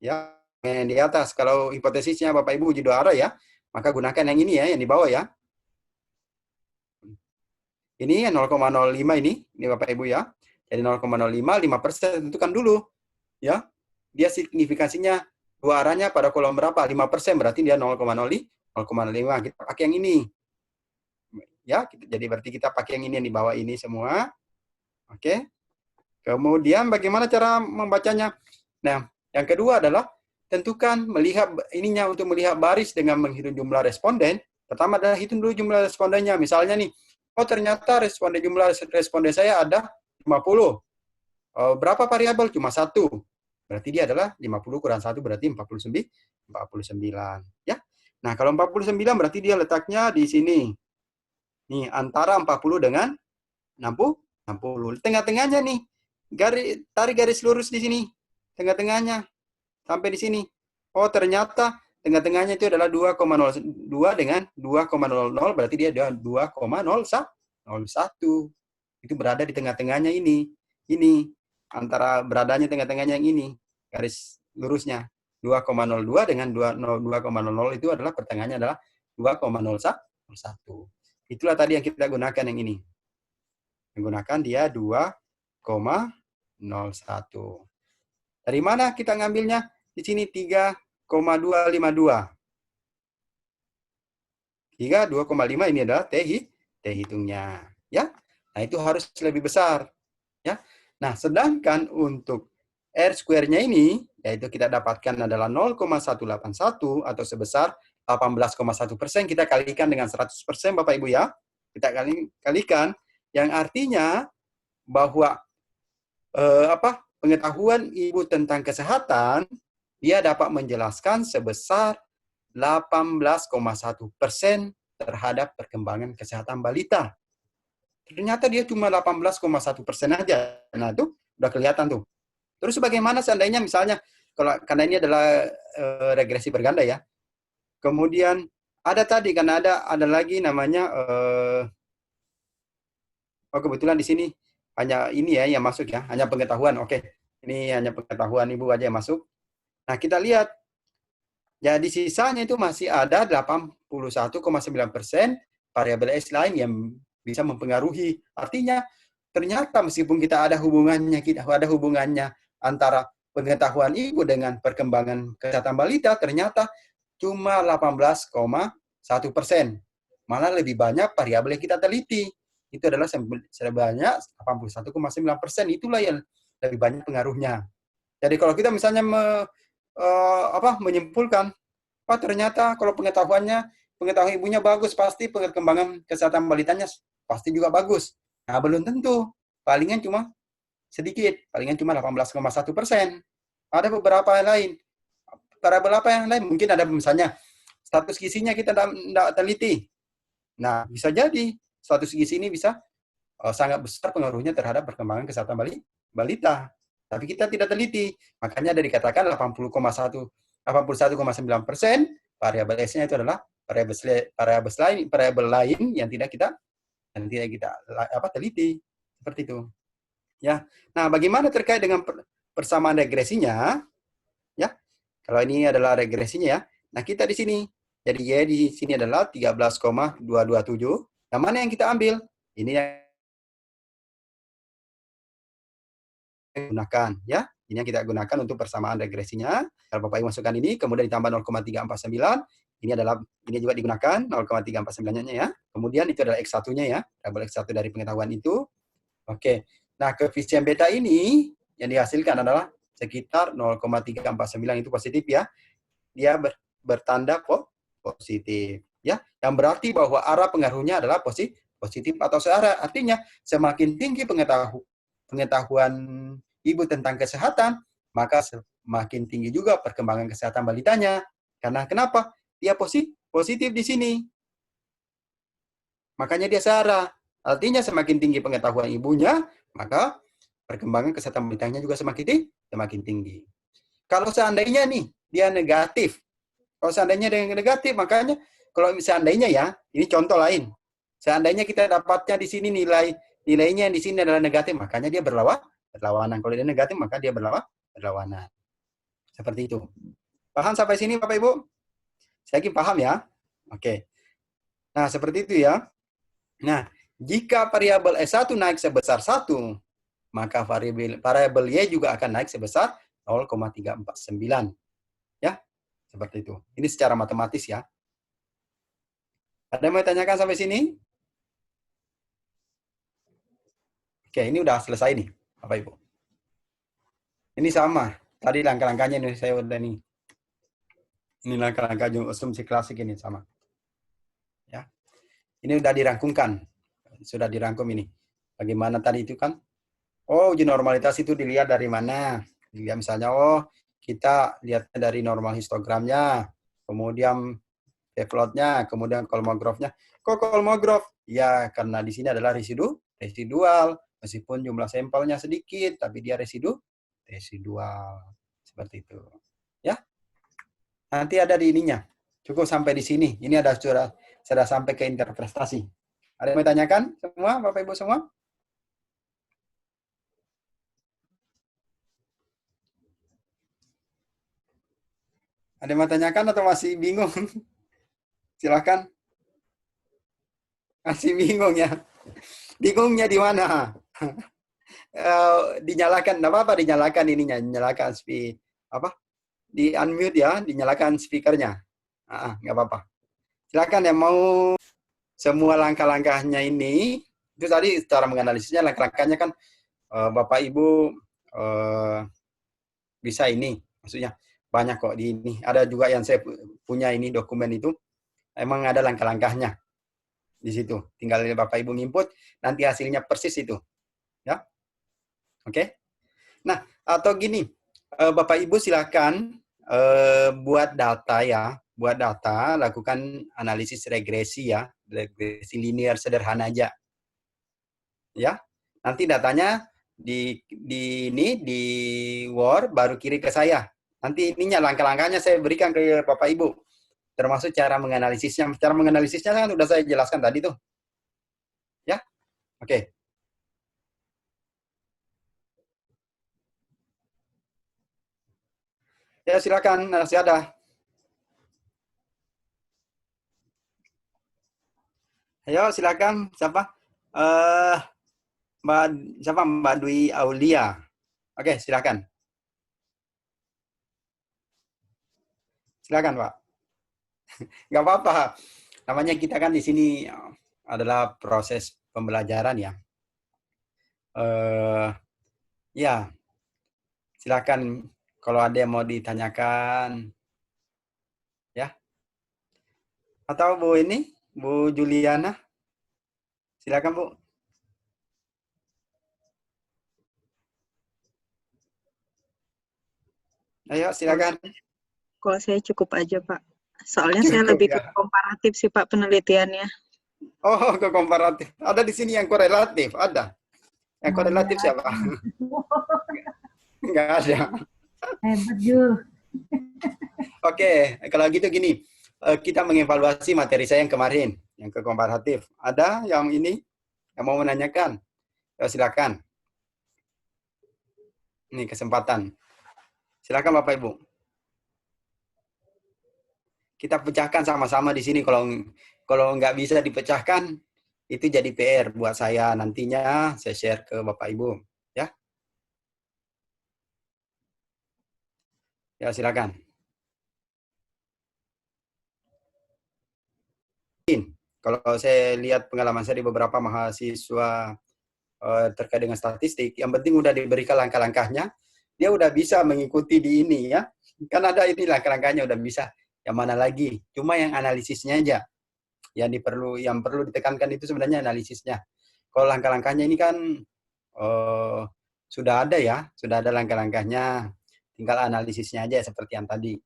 ya yang di atas. Kalau hipotesisnya Bapak Ibu uji dua arah ya, maka gunakan yang ini ya, yang di bawah ya. Ini 0,05 ini Bapak Ibu ya. Jadi 0,05, 5% tentukan dulu. Ya, dia signifikansinya dua arahnya pada kolom berapa? 5%, berarti dia 0,05. Kita pakai yang ini. Ya, jadi berarti kita pakai yang ini yang di bawah ini semua. Oke. Kemudian bagaimana cara membacanya? Nah, yang kedua adalah tentukan melihat ininya untuk melihat baris dengan menghitung jumlah responden. Pertama adalah hitung dulu jumlah respondennya. Misalnya nih, oh ternyata jumlah responden saya ada 50. Berapa variabel? Cuma 1. Berarti dia adalah 50 kurang 1 berarti 49. Ya. Nah, kalau 49 berarti dia letaknya di sini. Nih, antara 40 dengan 60. Tengah-tengahnya nih, tarik garis lurus di sini. Tengah-tengahnya. Sampai di sini. Oh, ternyata tengah-tengahnya itu adalah 2,02 dengan 2,00, berarti dia adalah 2,01. Itu berada di tengah-tengahnya ini. Ini. Antara beradanya tengah-tengahnya yang ini. Garis lurusnya. 2,02 dengan 2,00 itu adalah pertengahannya adalah 2,01. Itulah tadi yang kita gunakan yang ini. Menggunakan dia 2,01. Dari mana kita ngambilnya? Di sini 3,252. 2,5 ini adalah T hitungnya. Ya. Nah, itu harus lebih besar. Ya. Nah, sedangkan untuk R square-nya ini, yaitu kita dapatkan adalah 0,181 atau sebesar 18,1%, kita kalikan dengan 100% Bapak Ibu ya. Kita kalikan, yang artinya bahwa pengetahuan Ibu tentang kesehatan, dia dapat menjelaskan sebesar 18,1% terhadap perkembangan kesehatan balita. Ternyata dia cuma 18,1% aja. Nah, itu udah kelihatan tuh. Terus bagaimana seandainya misalnya, karena ini adalah regresi berganda ya. Kemudian ada tadi, karena ada lagi namanya, kebetulan di sini hanya ini ya yang masuk ya, hanya pengetahuan. Oke, ini hanya pengetahuan Ibu aja yang masuk. Nah, kita lihat. Jadi sisanya itu masih ada 81,9% variabel X lain yang bisa mempengaruhi. Artinya, ternyata meskipun kita ada hubungannya antara pengetahuan Ibu dengan perkembangan kesehatan balita, ternyata cuma 18,1%. Malah lebih banyak variabel yang kita teliti. Itu adalah sebanyak 81,9%. Itulah yang lebih banyak pengaruhnya. Jadi kalau kita misalnya menyimpulkan, ternyata kalau pengetahuan ibunya bagus, pasti perkembangan kesehatan balitanya pasti juga bagus. Nah, belum tentu. Palingan cuma sedikit, palingan cuma 18,1%. Ada beberapa yang lain. Variabel apa yang lain? Mungkin ada misalnya status gizinya kita tidak teliti. Nah, bisa jadi status gizi ini bisa sangat besar pengaruhnya terhadap perkembangan kesehatan balita. Tapi kita tidak teliti. Makanya ada dikatakan 81,9% variabel S-nya itu adalah variabel lain yang tidak kita teliti. Seperti itu. Ya. Nah, bagaimana terkait dengan persamaan regresinya? Ya. Kalau ini adalah regresinya ya. Nah, kita di sini. Jadi Y di sini adalah 13,227. Yang mana yang kita ambil? Ini yang gunakan ya. Ini yang kita gunakan untuk persamaan regresinya. Kalau Bapak Ibu masukkan ini, kemudian ditambah 0,349. Ini juga digunakan 0,349-nya ya. Kemudian itu adalah X1-nya ya. Variabel X1 dari pengetahuan itu. Oke. Nah, koefisien beta ini yang dihasilkan adalah sekitar 0,349 itu positif ya. Dia bertanda positif ya. Yang berarti bahwa arah pengaruhnya adalah positif atau searah. Artinya semakin tinggi pengetahuan ibu tentang kesehatan, maka semakin tinggi juga perkembangan kesehatan balitanya. Karena kenapa? Dia positif di sini. Makanya dia searah. Artinya semakin tinggi pengetahuan ibunya, maka perkembangan kesehatan balitanya juga semakin tinggi. Kalau seandainya nih, dia negatif. Kalau seandainya dia negatif, makanya kalau seandainya ya, ini contoh lain. Seandainya kita dapatnya di sini nilainya yang di sini adalah negatif, makanya dia berlawanan. Kalau dia negatif, maka dia berlawanan. Seperti itu. Paham sampai sini Bapak Ibu? Saya yakin paham ya? Oke. Nah, seperti itu ya. Nah, jika variabel S1 naik sebesar 1, maka variabel Y juga akan naik sebesar 0,349. Ya, seperti itu. Ini secara matematis ya. Ada yang mau tanyakan sampai sini? Oke, ini udah selesai nih, Bapak Ibu. Ini sama. Tadi langkah-langkahnya ini saya udah nih. Ini langkah-langkah asumsi klasik ini sama. Ya. Ini udah dirangkumkan. Sudah dirangkum ini. Bagaimana tadi itu kan? Oh, uji normalitas itu dilihat dari mana? Dilihat misalnya, oh, kita lihat dari normal histogramnya, kemudian plotnya, kemudian kolmografnya. Kok kolmograf? Ya, karena di sini adalah residual. Meskipun jumlah sampelnya sedikit, tapi dia residual. Seperti itu. Ya. Nanti ada di ininya. Cukup sampai di sini. Ini ada sudah sampai ke interpretasi. Ada yang mau tanyakan semua, Bapak Ibu semua? Ada yang mau tanyakan atau masih bingung? Silakan. Masih bingung ya? Bingungnya di mana? Dinyalakan, enggak apa-apa dinyalakan ininya, dinyalakan di unmute ya, dinyalakan speakernya. Nggak apa-apa. Silakan yang mau semua langkah-langkahnya ini, itu tadi cara menganalisisnya, langkah-langkahnya kan Bapak Ibu bisa ini, maksudnya banyak kok di ini. Ada juga yang saya punya ini dokumen itu, emang ada langkah-langkahnya di situ. Tinggal Bapak Ibu nginput, nanti hasilnya persis itu. Ya, oke. Nah, atau gini, Bapak Ibu silakan buat data ya, buat data, lakukan analisis regresi ya, regresi linear sederhana aja. Ya, nanti datanya di Word baru kirim ke saya. Nanti ininya langkah-langkahnya saya berikan ke Bapak Ibu, termasuk cara menganalisisnya. Cara menganalisisnya kan udah saya jelaskan tadi tuh. Ya, oke. Ya silakan, masih ada. Ayo silakan, siapa? Mbak Dwi Aulia. Oke, silakan. Silakan, Pak. Nggak apa-apa. Namanya kita kan di sini adalah proses pembelajaran ya. Ya, silakan kalau ada yang mau ditanyakan. Ya. Atau Bu Juliana. Silakan, Bu. Ayo, silakan. Kalau saya cukup aja, Pak. Soalnya saya lebih ke komparatif sih, Pak, penelitiannya. Oh, ke komparatif. Ada di sini yang korelatif, ada. Yang korelatif siapa? Enggak ada. Hebat, Jul. Oke, kalau gitu gini. Kita mengevaluasi materi saya yang kemarin, yang ke komparatif. Ada yang ini yang mau menanyakan? Ya, silakan. Ini kesempatan. Silakan Bapak Ibu. Kita pecahkan sama-sama di sini. Kalau nggak bisa dipecahkan, itu jadi PR buat saya. Nantinya saya share ke Bapak Ibu. Ya, ya silakan. Kalau saya lihat pengalaman saya di beberapa mahasiswa terkait dengan statistik, yang penting udah diberikan langkah-langkahnya, dia udah bisa mengikuti di ini ya. Kan ada ini langkah-langkahnya udah bisa. Yang mana lagi? Cuma yang analisisnya aja. Yang perlu ditekankan itu sebenarnya analisisnya. Kalau langkah-langkahnya ini kan sudah ada ya, sudah ada langkah-langkahnya. Tinggal analisisnya aja seperti yang tadi.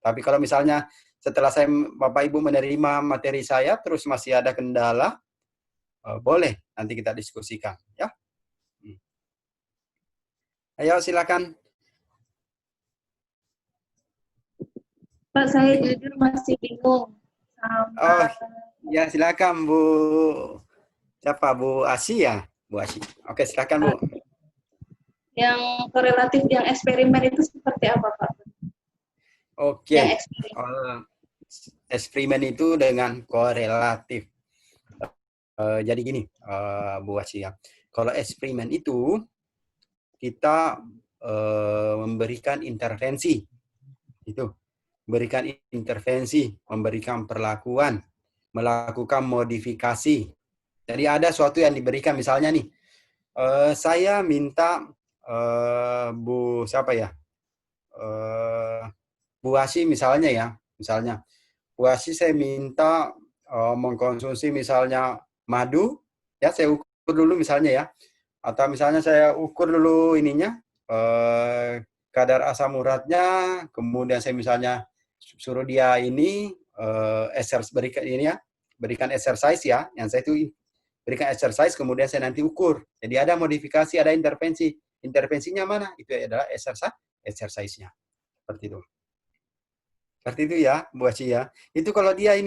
Tapi kalau misalnya setelah Bapak Ibu menerima materi saya terus masih ada kendala, boleh nanti kita diskusikan ya. Ayo silakan. Pak, saya jujur masih bingung sama Oh, ya silakan Bu. Siapa Bu Asi ya? Bu Asi. Oke, silakan Bu. yang korelatif, yang eksperimen itu seperti apa, Pak? Oke. Yang eksperimen. Eksperimen itu dengan korelatif. Jadi gini, Bu Asi ya. Kalau eksperimen itu kita memberikan intervensi. Itu. Memberikan intervensi, memberikan perlakuan, melakukan modifikasi. Jadi ada suatu yang diberikan, misalnya nih, saya minta Bu siapa ya, Bu Asi misalnya ya, Bu Asi saya minta mengkonsumsi misalnya madu, ya saya ukur dulu misalnya ya, atau misalnya saya ukur dulu ininya kadar asam uratnya, kemudian saya misalnya suruh dia ini berikan exercise ya, yang saya itu berikan exercise, kemudian saya nanti ukur. Jadi ada modifikasi, ada intervensi. Intervensinya mana? Itu adalah exercise-nya. Seperti itu. Seperti itu ya, Bu Aci ya. Itu kalau dia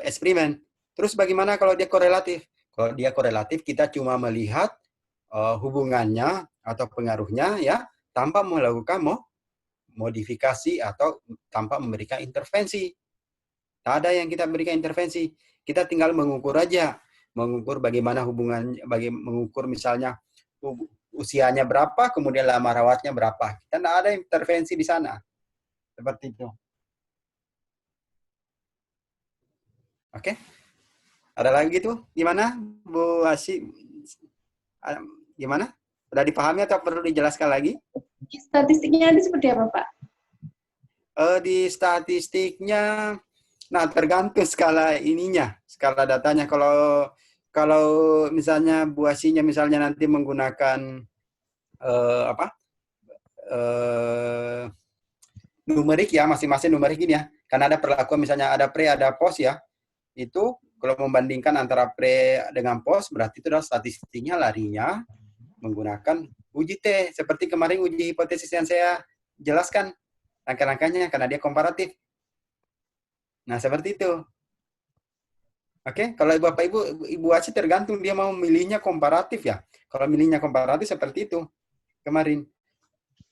eksperimen. Terus bagaimana kalau dia korelatif? Kalau dia korelatif, kita cuma melihat hubungannya atau pengaruhnya ya, tanpa melakukan modifikasi atau tanpa memberikan intervensi. Tak ada yang kita berikan intervensi. Kita tinggal mengukur aja. Mengukur bagaimana hubungannya, mengukur misalnya usianya berapa, kemudian lama rawatnya berapa. Kita tidak ada intervensi di sana. Seperti itu. Oke. Ada lagi tuh? Gimana, Bu Asi? Gimana? Sudah dipahami atau perlu dijelaskan lagi? Statistiknya itu seperti apa, Pak? Di statistiknya, nah tergantung skala ininya, skala datanya. Kalau misalnya Bu Asinya misalnya nanti menggunakan numerik ya, masing-masing numerik ini ya. Karena ada perlakuan misalnya ada pre, ada post ya. Itu kalau membandingkan antara pre dengan post, berarti itu adalah statistiknya larinya menggunakan uji T. Seperti kemarin uji hipotesis yang saya jelaskan langkah-langkahnya, karena dia komparatif. Nah, seperti itu. Oke, kalau Bapak Ibu Aci tergantung dia mau milihnya komparatif ya. Kalau milihnya komparatif seperti itu kemarin.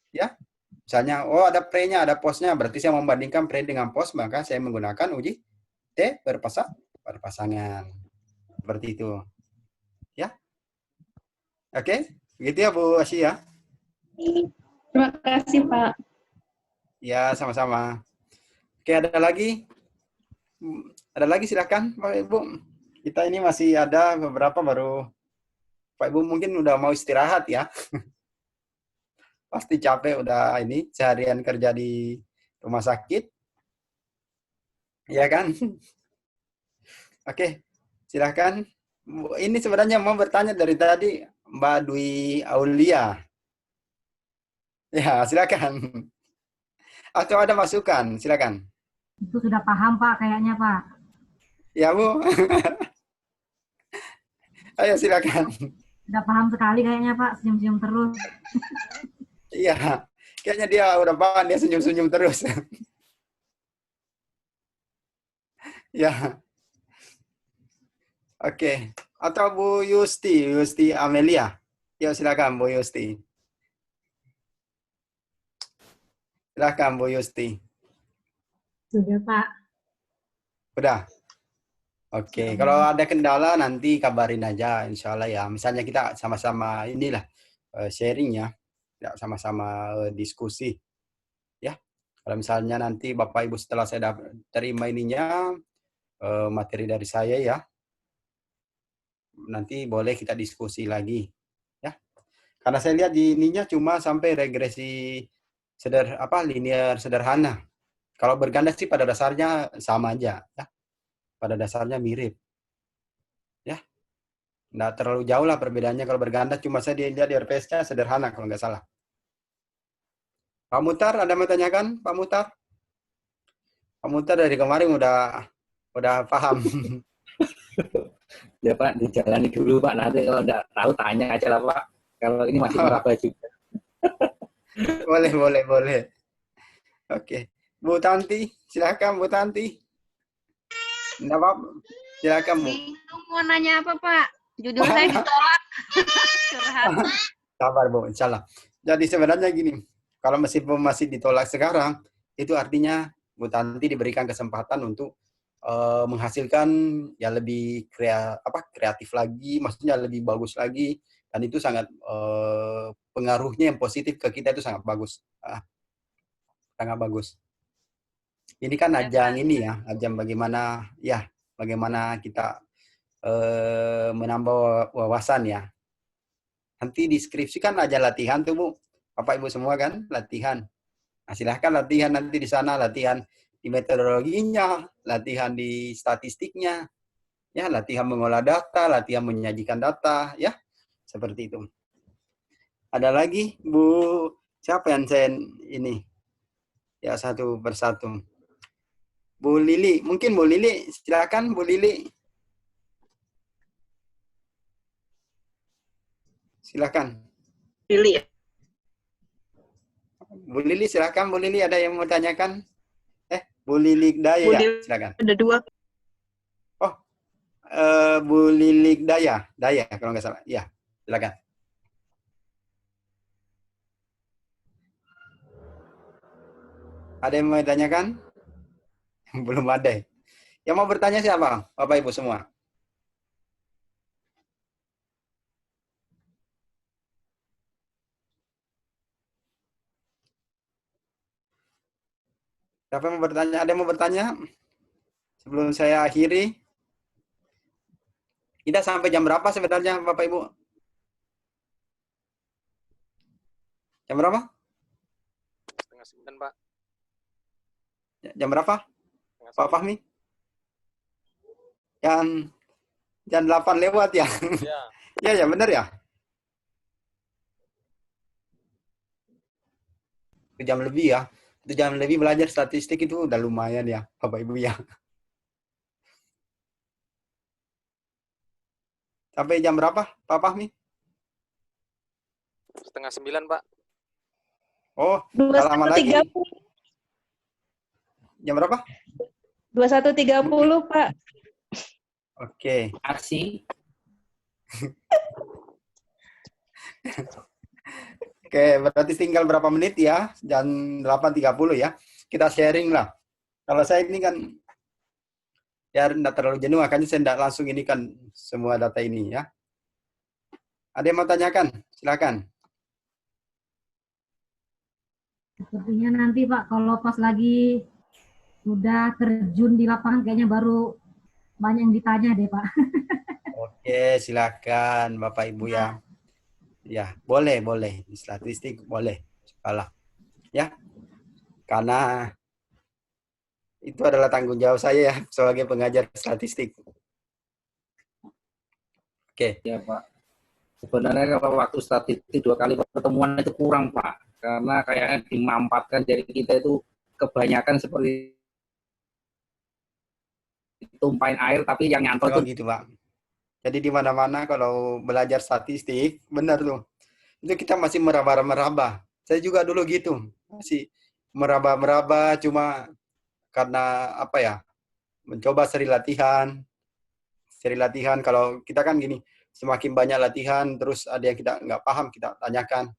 Ya. Misalnya, oh ada pre-nya, ada post-nya, berarti saya membandingkan pre dengan post, maka saya menggunakan uji T berpasangan. Seperti itu. Ya. Oke, begitu ya Bu Aci ya. Terima kasih, Pak. Ya, sama-sama. Oke, ada lagi? Ada lagi silakan Pak Ibu. Kita ini masih ada beberapa baru. Pak Ibu mungkin udah mau istirahat ya. Pasti capek udah ini seharian kerja di rumah sakit. Ya kan? Oke, silakan. Ini sebenarnya mau bertanya dari tadi Mbak Dwi Aulia. Ya, silakan. Atau ada masukan, silakan. Itu sudah paham Pak kayaknya Pak. Ya Bu. Ayo silakan. Sudah paham sekali kayaknya Pak, senyum-senyum terus. Iya, kayaknya dia udah paham, dia senyum-senyum terus. Ya. Oke. Atau Bu Yusti Amelia. Yuk silakan Bu Yusti. Silakan Bu Yusti. Sudah Pak. Udah. Oke, kalau ada kendala nanti kabarin aja, insya Allah ya. Misalnya kita sama-sama inilah sharing ya, sama-sama diskusi, ya. Kalau misalnya nanti Bapak Ibu setelah saya terima ininya materi dari saya ya, nanti boleh kita diskusi lagi, ya. Karena saya lihat di ininya cuma sampai regresi linear sederhana. Kalau berganda sih pada dasarnya sama aja, ya. Pada dasarnya mirip, ya. Nggak terlalu jauh lah perbedaannya kalau berganda. Cuma saya lihat di RPS-nya sederhana kalau nggak salah. Pak Mutar, ada mau tanyakan, Pak Mutar? Pak Mutar dari kemarin udah paham. Ya Pak, dijalani dulu Pak. Nanti kalau nggak tahu tanya aja lah Pak. Kalau ini masih meraba juga. Boleh. Oke. Bu Tanti, silakan Bu Tanti. Enggak apa-apa. Silakan Bu. Bingung mau nanya apa, Pak? Judul saya ditolak. Curhat. Sabar Bu, insyaallah. Jadi sebenarnya gini, kalau meskipun masih ditolak sekarang, itu artinya Bu Tanti diberikan kesempatan untuk menghasilkan ya lebih kreatif lagi, maksudnya lebih bagus lagi, dan itu sangat pengaruhnya yang positif ke kita itu sangat bagus. Sangat bagus. Ini kan ajang ini ya, ajang bagaimana kita menambah wawasan ya. Nanti di skripsi kan aja latihan tuh Bu, Bapak Ibu semua kan latihan. Nah, silahkan latihan nanti di sana, latihan di metodologinya, latihan di statistiknya, ya latihan mengolah data, latihan menyajikan data, ya seperti itu. Ada lagi Bu, siapa yang saya ini? Ya satu persatu. Bu Lili, mungkin Bu Lili, silakan Bu Lili. Silakan. Lili. Bu Lili, silakan Bu Lili, ada yang mau tanyakan? Bu Lilik Daya, silakan. Ada 2. Oh, Bu Lilik Daya kalau nggak salah. Ya, silakan. Ada yang mau tanyakan? Belum ada. Yang mau bertanya siapa? Bapak Ibu semua. Siapa yang mau bertanya? Ada yang mau bertanya? Sebelum saya akhiri. Kita sampai jam berapa sebenarnya, Bapak Ibu? Jam berapa? 8:30, Pak. Jam berapa? Pak Fahmi? Jam 8 lewat ya? Ya. Ya, benar ya? 1 jam lebih ya. 1 jam lebih belajar statistik itu udah lumayan ya, Bapak Ibu ya. Sampai jam berapa, Pak Fahmi? 8:30, Pak. Oh, tak lama lagi. 21.30. Jam berapa? 21.30, Pak. Oke. Asik. Oke, berarti tinggal berapa menit ya? Jam 8.30 ya. Kita sharing lah. Kalau saya ini kan ya tidak terlalu jenuh, makanya saya tidak langsung ini kan semua data ini ya. Ada yang mau tanyakan? Silakan. Sepertinya nanti Pak, kalau pas lagi udah terjun di lapangan kayaknya baru banyak yang ditanya deh Pak. Oke, silakan Bapak Ibu ya. Ya, boleh. Di statistik boleh. Salah. Ya. Karena itu adalah tanggung jawab saya ya sebagai pengajar statistik. Oke. Ya Pak. Sebenarnya kalau waktu statistik 2 kali pertemuan itu kurang Pak. Karena kayaknya dimampatkan jadi kita itu kebanyakan seperti tumpahin air tapi yang nyantol Oh, itu gitu Pak. Jadi di mana-mana kalau belajar statistik, benar tuh. Itu kita masih meraba-raba. Saya juga dulu gitu. Masih meraba-raba cuma karena apa ya? Mencoba seri latihan. Seri latihan kalau kita kan gini, semakin banyak latihan terus ada yang kita nggak paham kita tanyakan.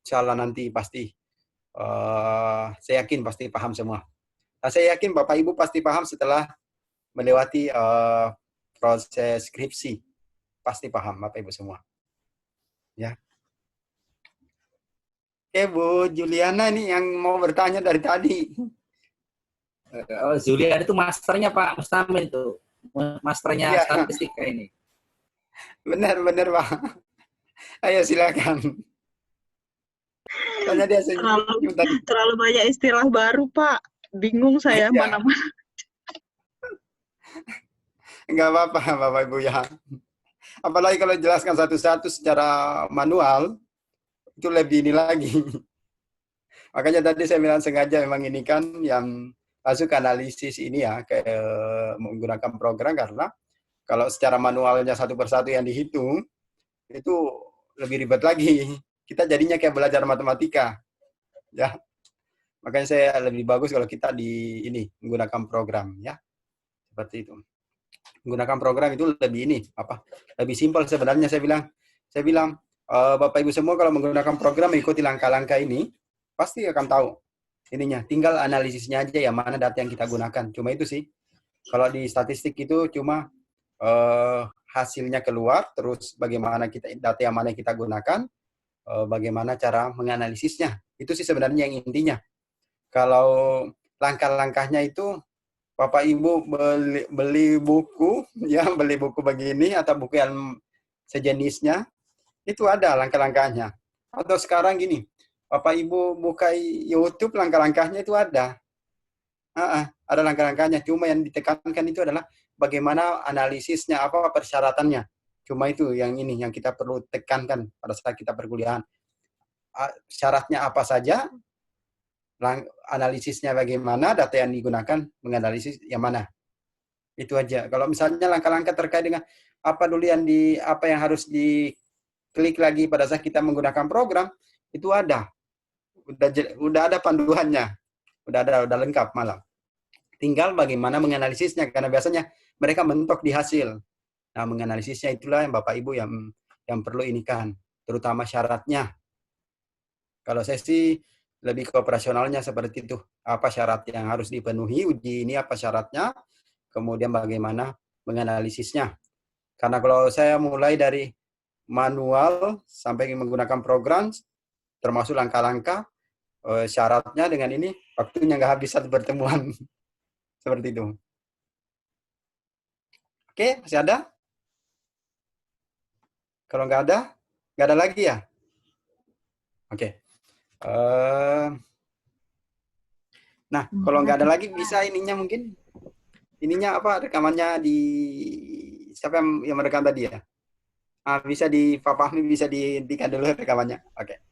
Insya Allah nanti pasti saya yakin pasti paham semua. Nah, saya yakin Bapak Ibu pasti paham setelah melewati proses skripsi. Pasti paham Bapak Ibu semua. Ya. Oke, Bu Juliana ini yang mau bertanya dari tadi. Oh, Zulian itu masternya Pak Mustamil itu. Masternya Ya. statistik kayak ini. Benar Pak. Ayo silakan. Soalnya dia Terlalu senyum tadi. terlalu banyak istilah baru, Pak. Bingung saya Iya. mana-mana. Nggak apa-apa, Bapak Ibu ya. Apalagi kalau jelaskan satu-satu secara manual, itu lebih ini lagi. Makanya tadi saya bilang sengaja memang ini kan yang masuk ke analisis ini ya, ke menggunakan program, karena kalau secara manualnya satu persatu yang dihitung, itu lebih ribet lagi. Kita jadinya kayak belajar matematika. Ya, makanya saya lebih bagus kalau kita di ini menggunakan program ya. Seperti itu. Menggunakan program itu lebih ini apa? Lebih simpel sebenarnya saya bilang. Saya bilang Bapak Ibu semua kalau menggunakan program ikuti langkah-langkah ini pasti akan tahu ininya. Tinggal analisisnya aja ya mana data yang kita gunakan. Cuma itu sih. Kalau di statistik itu cuma hasilnya keluar, terus bagaimana kita data yang mana yang kita gunakan, bagaimana cara menganalisisnya. Itu sih sebenarnya yang intinya. Kalau langkah-langkahnya itu Bapak Ibu beli buku, ya beli buku begini atau buku yang sejenisnya, itu ada langkah-langkahnya. Atau sekarang gini, Bapak Ibu buka YouTube, langkah-langkahnya itu ada. Ada langkah-langkahnya. Cuma yang ditekankan itu adalah bagaimana analisisnya, apa persyaratannya. Cuma itu yang ini yang kita perlu tekankan pada saat kita perkuliahan. Syaratnya apa saja, analisisnya bagaimana, data yang digunakan menganalisis yang mana. Itu aja. Kalau misalnya langkah-langkah terkait dengan apa dulu yang apa yang harus diklik lagi pada saat kita menggunakan program, itu ada. Udah ada panduannya. Udah lengkap malah. Tinggal bagaimana menganalisisnya, karena biasanya mereka mentok di hasil. Nah, menganalisisnya itulah yang Bapak Ibu yang perlu inikan, terutama syaratnya. Kalau saya sih lebih ke operasionalnya seperti itu. Apa syarat yang harus dipenuhi, uji ini apa syaratnya, kemudian bagaimana menganalisisnya. Karena kalau saya mulai dari manual sampai menggunakan program, termasuk langkah-langkah, syaratnya dengan ini, waktunya nggak habis satu pertemuan. Seperti itu. Oke, masih ada? Kalau nggak ada lagi ya? Oke. Nah, kalau nggak ada lagi bisa ininya mungkin ininya apa rekamannya di siapa yang merekam tadi ya? Bisa di Pak Fahmi bisa dihentikan dulu rekamannya. Oke.